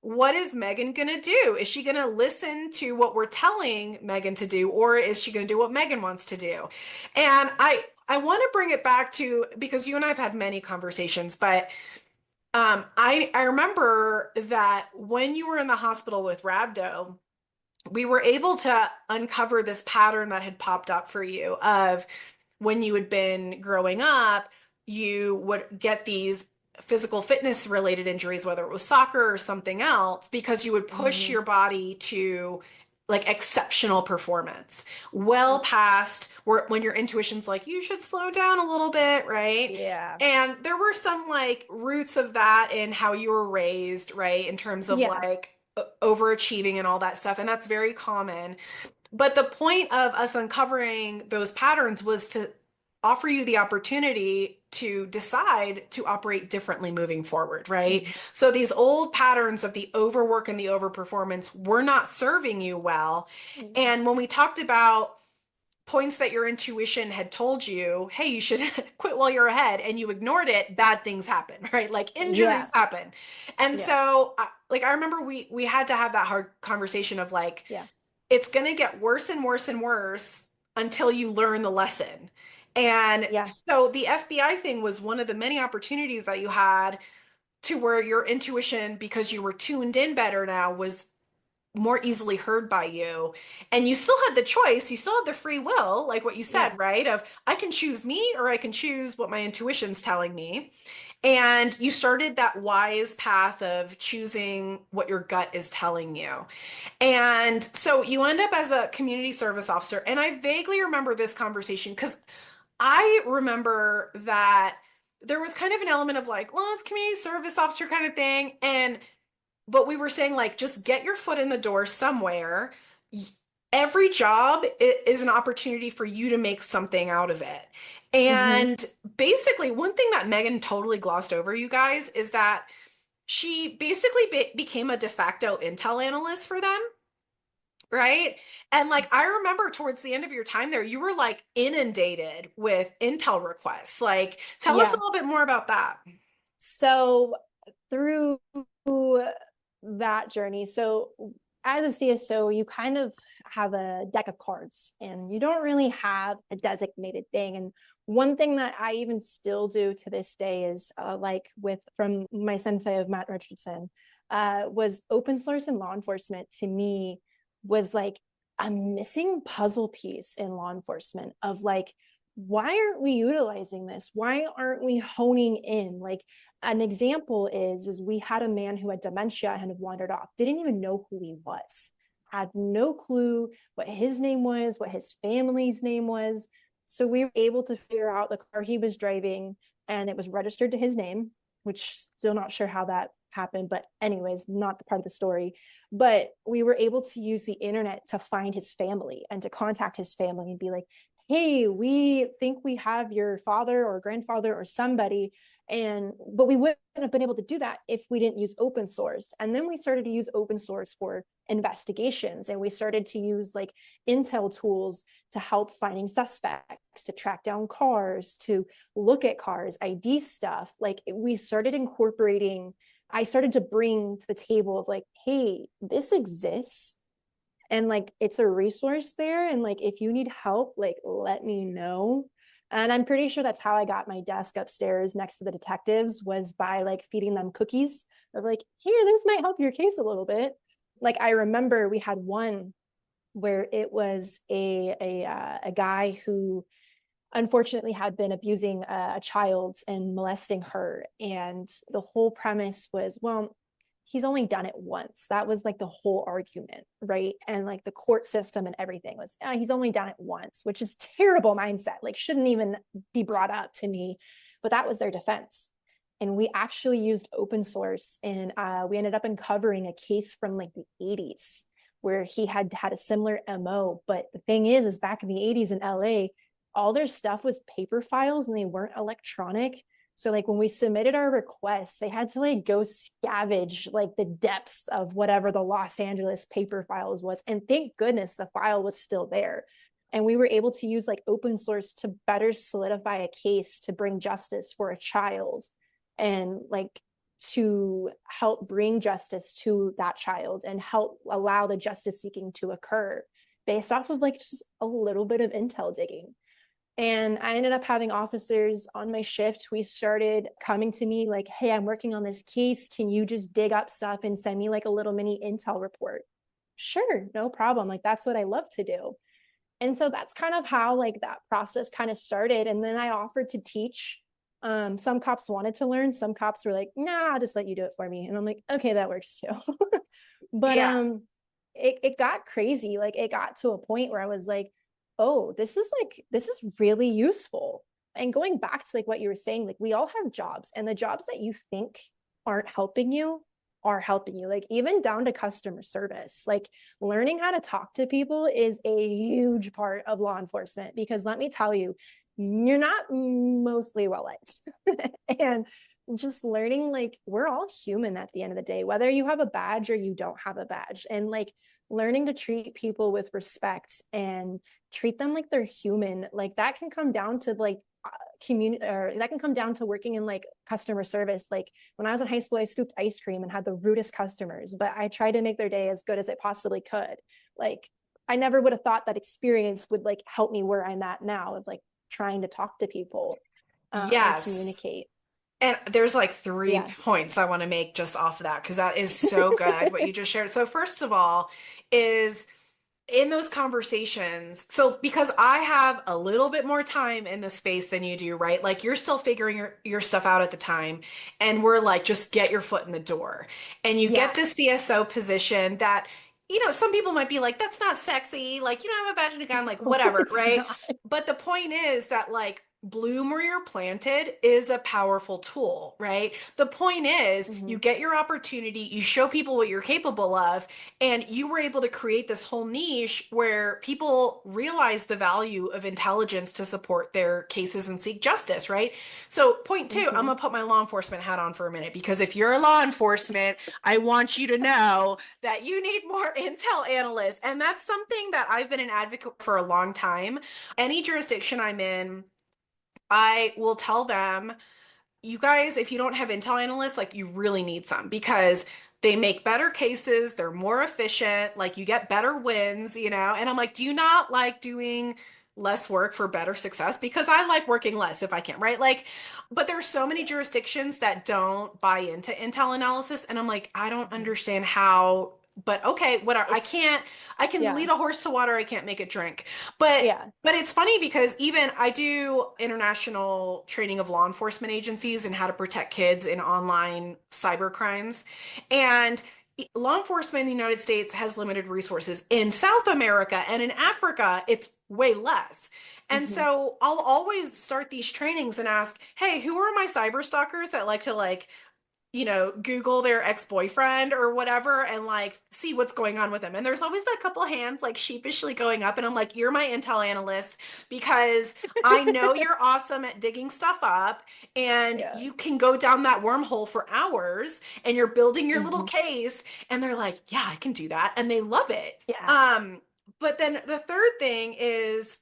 what is Megan gonna do? Is she gonna listen to what we're telling Megan to do, or is she gonna do what Megan wants to do? And I want to bring it back to, because you and I have had many conversations, but I remember that when you were in the hospital with rhabdo, we were able to uncover this pattern that had popped up for you of when you had been growing up, you would get these physical fitness related injuries, whether it was soccer or something else, because you would push Mm-hmm. your body to like exceptional performance, well past where when your intuition's like, you should slow down a little bit, right? Yeah. And there were some like roots of that in how you were raised, right? In terms of Yeah. like overachieving and all that stuff. And that's very common. But the point of us uncovering those patterns was to offer you the opportunity to decide to operate differently moving forward, right? Mm-hmm. So these old patterns of the overwork and the overperformance were not serving you well. Mm-hmm. And when we talked about points that your intuition had told you, hey, you should quit while you're ahead, and you ignored it, bad things happen, right? Like injuries Yeah. happen. And Yeah. so like I remember we had to have that hard conversation of like, Yeah. it's going to get worse and worse and worse until you learn the lesson. And Yeah. so the FBI thing was one of the many opportunities that you had to where your intuition, because you were tuned in better now, was more easily heard by you. And you still had the choice, you still had the free will, like what you said, Yeah. right? Of I can choose me or I can choose what my intuition's telling me. And you started that wise path of choosing what your gut is telling you. And so you end up as a community service officer. And I vaguely remember this conversation because I remember that there was kind of an element of like, well, it's community service officer kind of thing. And but we were saying like just get your foot in the door somewhere. Every job is an opportunity for you to make something out of it. Mm-hmm. And basically, one thing that Megan totally glossed over, you guys, is that she basically became a de facto intel analyst for them, right? And like I remember towards the end of your time there, you were like inundated with intel requests. Like, tell us a Yeah. little bit more about that. So through that journey, so as a CSO, you kind of have a deck of cards and you don't really have a designated thing. And one thing that I even still do to this day is like with from my sensei of Matt Richardson, was open source and law enforcement to me was like a missing puzzle piece in law enforcement of like, why aren't we utilizing this? Why aren't we honing in? Like an example is we had a man who had dementia and had wandered off, didn't even know who he was, had no clue what his name was, what his family's name was. So we were able to figure out the car he was driving, and it was registered to his name, which still not sure how that happened, but anyways, not the part of the story. But we were able to use the internet to find his family and to contact his family and be like, hey, we think we have your father or grandfather or somebody, and but we wouldn't have been able to do that if we didn't use open source. And then we started to use open source for investigations, and we started to use like intel tools to help finding suspects, to track down cars, to look at cars, ID stuff. Like we started incorporating, I started to bring to the table of like, hey, this exists, and like it's a resource there, and like if you need help, like let me know. And I'm pretty sure that's how I got my desk upstairs next to the detectives, was by like feeding them cookies of like, here, this might help your case a little bit. Like I remember we had one where it was a guy who unfortunately had been abusing a child and molesting her, and the whole premise was, well, he's only done it once. That was like the whole argument, right? And like the court system and everything was, he's only done it once, which is terrible mindset, like shouldn't even be brought up to me. But that was their defense. And we actually used open source, and we ended up uncovering a case from like the 80s where he had had a similar MO. But the thing is back in the 80s in LA, all their stuff was paper files and they weren't electronic. So like when we submitted our requests, they had to like go scavenge like the depths of whatever the Los Angeles paper files was. And thank goodness the file was still there. And we were able to use like open source to better solidify a case to bring justice for a child, and like to help bring justice to that child and help allow the justice seeking to occur based off of like just a little bit of intel digging. And I ended up having officers on my shift. We started coming to me like, hey, I'm working on this case. Can you just dig up stuff and send me like a little mini intel report? Sure, no problem. Like, that's what I love to do. And so that's kind of how like that process kind of started. And then I offered to teach. Some cops wanted to learn. Some cops were like, nah, I'll just let you do it for me. And I'm like, okay, that works too. But Yeah. it got crazy. Like it got to a point where I was like, oh, this is really useful. And going back to like what you were saying, like we all have jobs, and the jobs that you think aren't helping you are helping you, like even down to customer service. Like learning how to talk to people is a huge part of law enforcement, because let me tell you, you're not mostly well liked. And just learning like we're all human at the end of the day, whether you have a badge or you don't have a badge, and like learning to treat people with respect and treat them like they're human. Like that can come down to like community, or that can come down to working in like customer service. Like when I was in high school, I scooped ice cream and had the rudest customers, but I tried to make their day as good as I possibly could. Like I never would have thought that experience would like help me where I'm at now of like trying to talk to people and Yes. communicate. And there's like three Yeah. points I want to make just off of that because that is so good what you just shared. So first of all is in those conversations, so because I have a little bit more time in the space than you do, right? Like you're still figuring your stuff out at the time, and we're like, just get your foot in the door. And you get Yeah. this CSO position that, some people might be like, that's not sexy. Like, you don't have a badge and a gun, like No, whatever, it's right? not. But the point is that like bloom where you're planted is a powerful tool, right? The point is Mm-hmm. you get your opportunity, you show people what you're capable of, and you were able to create this whole niche where people realize the value of intelligence to support their cases and seek justice, right? So, point two, I'm Mm-hmm. going to put my law enforcement hat on for a minute because if you're a law enforcement, I want you to know that you need more intel analysts. And that's something that I've been an advocate for a long time. Any jurisdiction I'm in, I will tell them, you guys, if you don't have intel analysts, like you really need some because they make better cases, they're more efficient, like you get better wins, And I'm like, do you not like doing less work for better success? Because I like working less if I can, right? Like, but there's so many jurisdictions that don't buy into intel analysis, and I'm like, I don't Mm-hmm. understand how. But okay, whatever. It's I can yeah. lead a horse to water, I can't make it drink. But Yeah. but it's funny because even I do international training of law enforcement agencies and how to protect kids in online cyber crimes. And law enforcement in the United States has limited resources. In South America and in Africa, it's way less. And Mm-hmm. so I'll always start these trainings and ask, hey, who are my cyber stalkers that like to Google their ex-boyfriend or whatever and like see what's going on with them. And there's always a couple hands like sheepishly going up. And I'm like, you're my intel analyst because I know you're awesome at digging stuff up and Yeah. you can go down that wormhole for hours and you're building your little Mm-hmm. case. And they're like, yeah, I can do that. And they love it. Yeah. But then the third thing is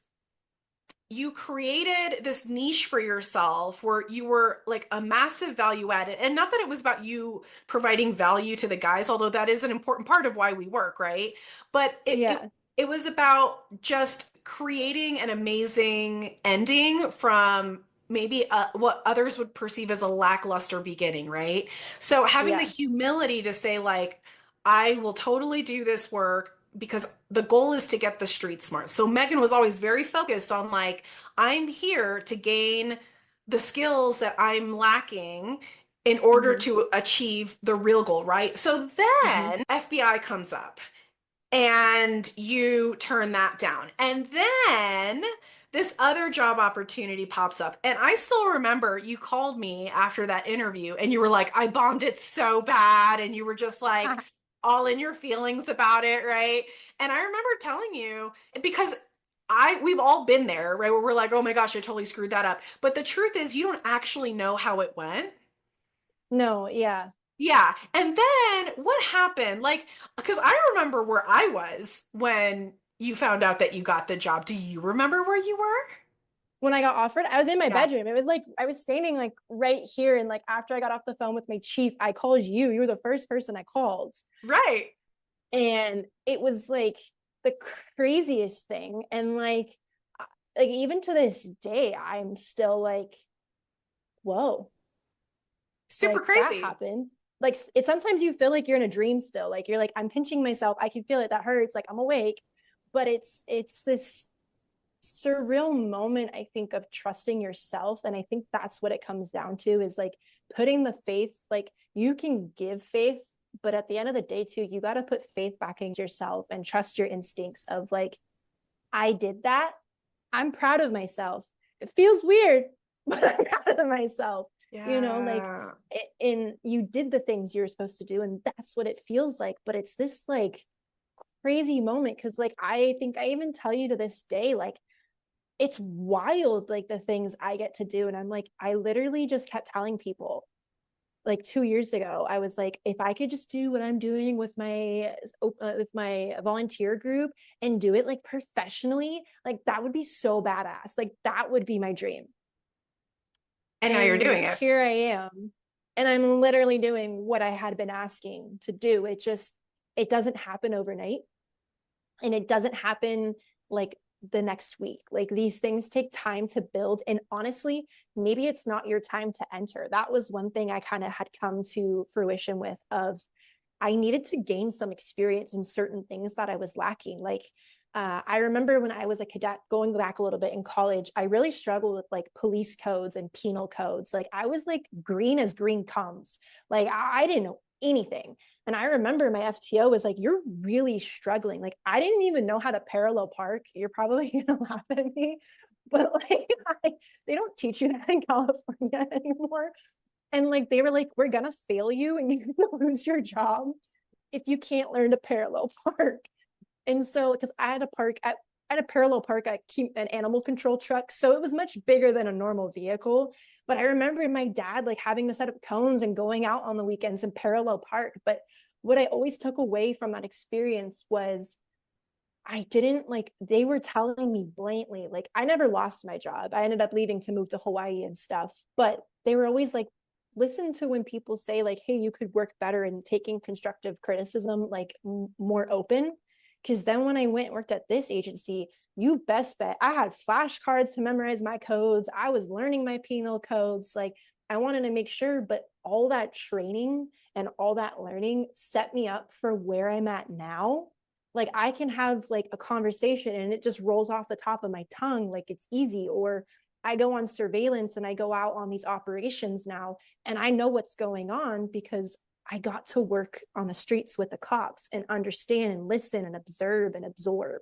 you created this niche for yourself where you were like a massive value added. And not that it was about you providing value to the guys, although that is an important part of why we work, right? But Yeah. it was about just creating an amazing ending from maybe what others would perceive as a lackluster beginning, right? So having the Yeah. humility to say, like, I will totally do this work because the goal is to get the street smart. So Megan was always very focused on like, I'm here to gain the skills that I'm lacking in order Mm-hmm. to achieve the real goal, right? So Mm-hmm. then FBI comes up and you turn that down. And then this other job opportunity pops up. And I still remember you called me after that interview and you were like, I bombed it so bad. And you were just like all in your feelings about it, right? And I remember telling you because we've all been there, right? Where we're like, oh my gosh, I totally screwed that up. But the truth is you don't actually know how it went. No, yeah. Yeah. And then what happened? Like, because I remember where I was when you found out that you got the job. Do you remember where you were? When I got offered, I was in my Yeah. bedroom. It was like I was standing like right here. And like after I got off the phone with my chief, I called you. You were the first person I called. Right. And it was like the craziest thing. And like even to this day, I'm still like, whoa, Super like that crazy. happened. Like it sometimes you feel like you're in a dream still. Like you're like, I'm pinching myself. I can feel it. That hurts. Like I'm awake. But it's this surreal moment, I think, of trusting yourself. And I think that's what it comes down to is like putting the faith, like you can give faith, but at the end of the day too, you got to put faith back in yourself and trust your instincts of like, I did that. I'm proud of myself. It feels weird, but I'm proud of myself. Like Yeah. you did the things you were supposed to do, and that's what it feels like. But it's this like crazy moment because like I think I even tell you to this day, like it's wild, like the things I get to do. And I'm like, I literally just kept telling people, like 2 years ago, I was like, if I could just do what I'm doing with my volunteer group and do it like professionally, like that would be so badass. Like that would be my dream. And now you're And doing it. here I am, and I'm literally doing what I had been asking to do. It doesn't happen overnight, and it doesn't happen like the next week. Like these things take time to build. And honestly, maybe it's not your time to enter. That was one thing I kind of had come to fruition with of I needed to gain some experience in certain things that I was lacking. Like I remember when I was a cadet, going back a little bit in college, I really struggled with like police codes and penal codes. Like I was like green as green comes. Like I didn't know anything. And I remember my FTO was like, "You're really struggling." Like I didn't even know how to parallel park. You're probably gonna laugh at me, but like they don't teach you that in California anymore. And like they were like, "We're gonna fail you and you're gonna lose your job if you can't learn to parallel park." And so, because I had a parallel park at an animal control truck, so it was much bigger than a normal vehicle. But I remember my dad like having to set up cones and going out on the weekends and parallel park. But what I always took away from that experience was I didn't like, they were telling me blatantly, like, I never lost my job. I ended up leaving to move to Hawaii and stuff. But they were always like, listen to when people say, like, hey, you could work better and taking constructive criticism, like, more open. Because then when I went and worked at this agency, you best bet I had flashcards to memorize my codes. I was learning my penal codes. Like, I wanted to make sure, but all that training and all that learning set me up for where I'm at now. Like I can have like a conversation and it just rolls off the top of my tongue like it's easy. Or I go on surveillance and I go out on these operations now and I know what's going on because I got to work on the streets with the cops and understand and listen and observe and absorb.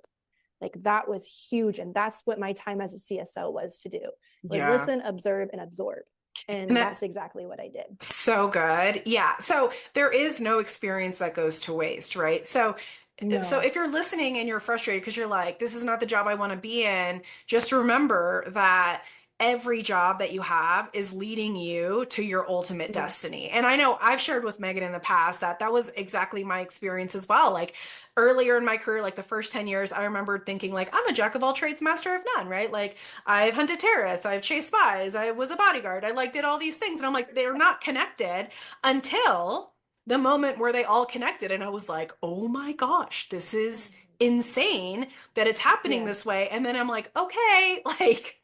Like that was huge. And that's what my time as a CSO was to do, was Yeah. listen, observe, and absorb. And And that that's exactly what I did. so good. Yeah. So there is no experience that goes to waste, right? So No. if you're listening and you're frustrated because you're like, this is not the job I want to be in, just remember that every job that you have is leading you to your ultimate Yeah. destiny. And I know I've shared with Megan in the past that that was exactly my experience as well. Like earlier in my career, like the first 10 years, I remember thinking like, I'm a jack of all trades, master of none, right? Like I've hunted terrorists, I've chased spies, I was a bodyguard, I like did all these things. And I'm like, they're not connected until the moment where they all connected. And I was like, oh my gosh, this is insane that it's happening Yeah. this way. And then I'm like, okay, like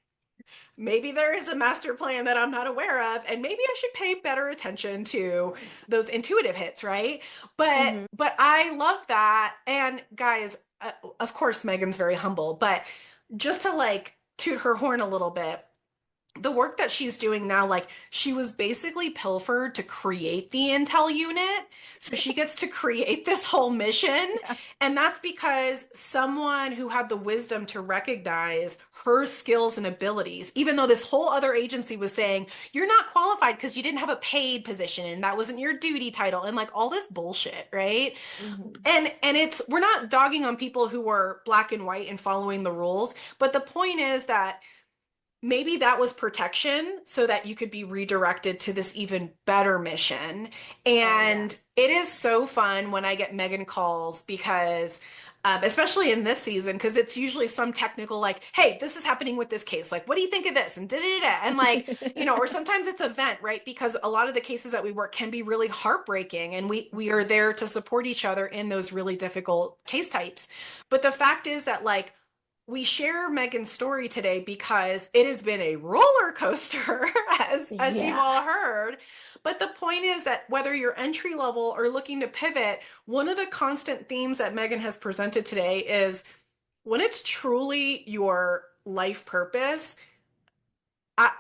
maybe there is a master plan that I'm not aware of, and maybe I should pay better attention to those intuitive hits, right? But Mm-hmm. but I love that. And guys, of course Megan's very humble, but just to like toot her horn a little bit, the work that she's doing now, like she was basically pilfered to create the intel unit. So she gets to create this whole mission. Yeah. And that's because someone who had the wisdom to recognize her skills and abilities, even though this whole other agency was saying, you're not qualified because you didn't have a paid position and that wasn't your duty title and like all this bullshit, right? Mm-hmm. And it's we're not dogging on people who were black and white and following the rules, but the point is that maybe that was protection so that you could be redirected to this even better mission. Oh yeah. And it is so fun when I get Megan calls because, especially in this season, because it's usually some technical, like, hey, this is happening with this case. Like, what do you think of this? And da da da. And like, or sometimes it's event, right? Because a lot of the cases that we work can be really heartbreaking, and we are there to support each other in those really difficult case types. But the fact is that like we share Megan's story today because it has been a roller coaster, as you've Yeah. all heard. But the point is that whether you're entry level or looking to pivot, one of the constant themes that Megan has presented today is when it's truly your life purpose,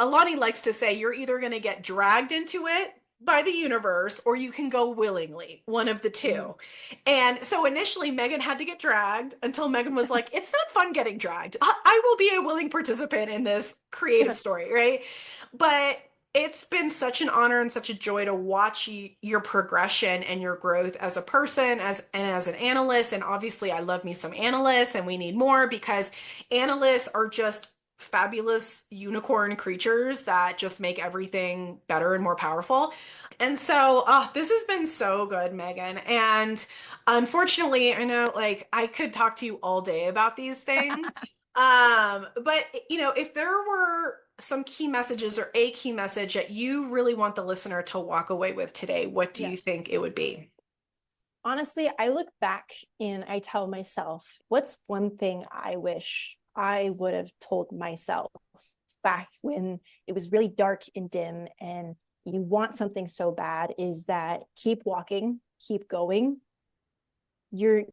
Alani likes to say you're either going to get dragged into it by the universe or you can go willingly, one of the Mm-hmm. two. And so initially, Megan had to get dragged until Megan was like, it's not fun getting dragged. I will be a willing participant in this creative story, right? But it's been such an honor and such a joy to watch your progression and your growth as a person, as an analyst. And obviously, I love me some analysts, and we need more because analysts are just fabulous unicorn creatures that just make everything better and more powerful. And so, this has been so good, Megan. And unfortunately, I know like I could talk to you all day about these things. But if there were some key messages or a key message that you really want the listener to walk away with today, what do you Yes. think it would be? Honestly, I look back and I tell myself, what's one thing I wish I would have told myself back when it was really dark and dim and you want something so bad, is that keep walking, keep going. You're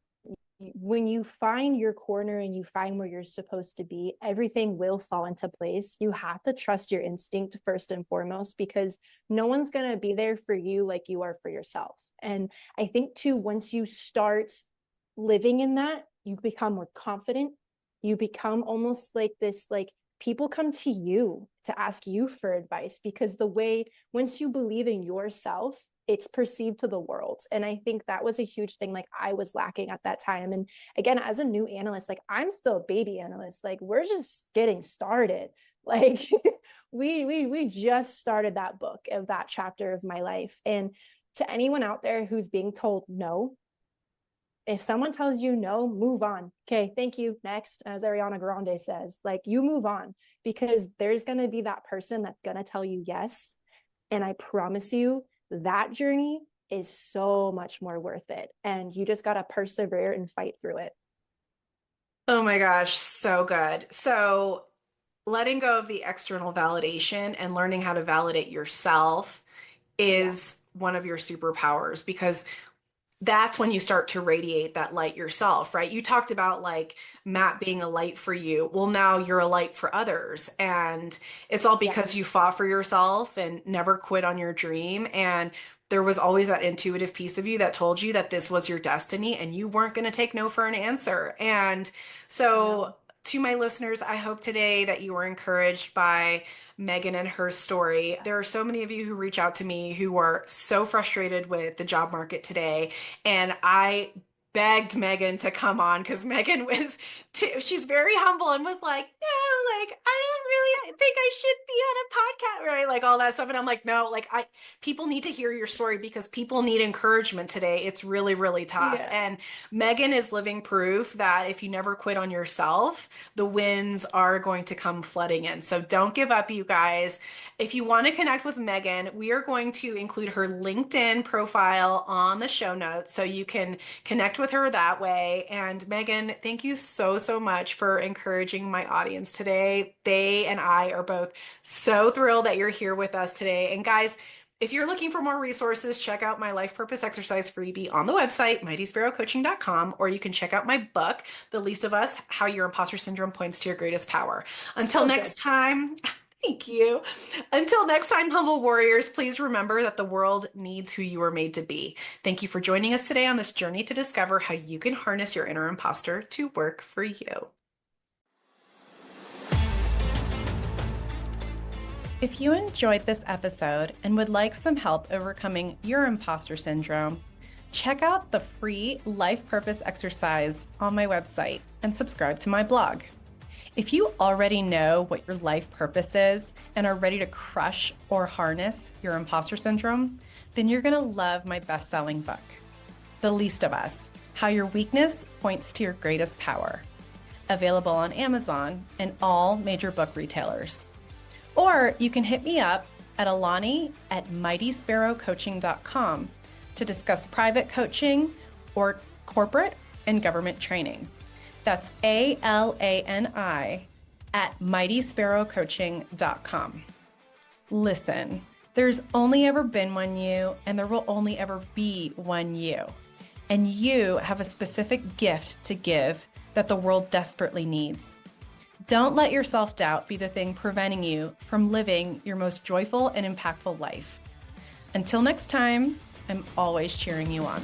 When you find your corner and you find where you're supposed to be, everything will fall into place. You have to trust your instinct first and foremost, because no one's going to be there for you like you are for yourself. And I think too, once you start living in that, you become more confident. You become almost like this, like people come to you to ask you for advice, because the way, once you believe in yourself, it's perceived to the world. And I think that was a huge thing like I was lacking at that time. And again, as a new analyst, like I'm still a baby analyst, like we're just getting started. Like we just started that book of that chapter of my life. And to anyone out there who's being told no, if someone tells you no, move on. Okay, thank you. Next, as Ariana Grande says, like you move on, because there's going to be that person that's going to tell you yes. And I promise you, that journey is so much more worth it. And you just got to persevere and fight through it. Oh my gosh, so good. So, letting go of the external validation and learning how to validate yourself Yeah. is one of your superpowers, because that's when you start to radiate that light yourself, right? You talked about like Matt being a light for you. Well, now you're a light for others. And it's all because you Yes. fought for yourself and never quit on your dream. And there was always that intuitive piece of you that told you that this was your destiny and you weren't going to take no for an answer. And so, No. to my listeners, I hope today that you were encouraged by Megan and her story. There are so many of you who reach out to me who are so frustrated with the job market today, and I begged Megan to come on because Megan was she's very humble and was like, no, like I don't really think I should be on a podcast, right? Like all that stuff. And I'm like, no, like people need to hear your story because people need encouragement today. It's really, really tough. Yeah. And Megan is living proof that if you never quit on yourself, the wins are going to come flooding in. So don't give up, you guys. If you want to connect with Megan, we are going to include her LinkedIn profile on the show notes so you can connect with her that way. And Megan, thank you so, so much for encouraging my audience today. They and I are both so thrilled that you're here with us today. And guys, if you're looking for more resources, check out my life purpose exercise freebie on the website, mightysparrowcoaching.com, or you can check out my book, The Least of Us, How Your Imposter Syndrome Points to Your Greatest Power. Until So good. next time, thank you. Until next time, humble warriors, please remember that the world needs who you are made to be. Thank you for joining us today on this journey to discover how you can harness your inner imposter to work for you. If you enjoyed this episode and would like some help overcoming your imposter syndrome, check out the free life purpose exercise on my website and subscribe to my blog. If you already know what your life purpose is and are ready to crush or harness your imposter syndrome, then you're going to love my best-selling book, The Least of Us, How Your Weakness Points to Your Greatest Power, available on Amazon and all major book retailers. Or you can hit me up at alani@mightysparrowcoaching.com to discuss private coaching or corporate and government training. That's ALANI@mightysparrowcoaching.com. Listen, there's only ever been one you, and there will only ever be one you. And you have a specific gift to give that the world desperately needs. Don't let your self-doubt be the thing preventing you from living your most joyful and impactful life. Until next time, I'm always cheering you on.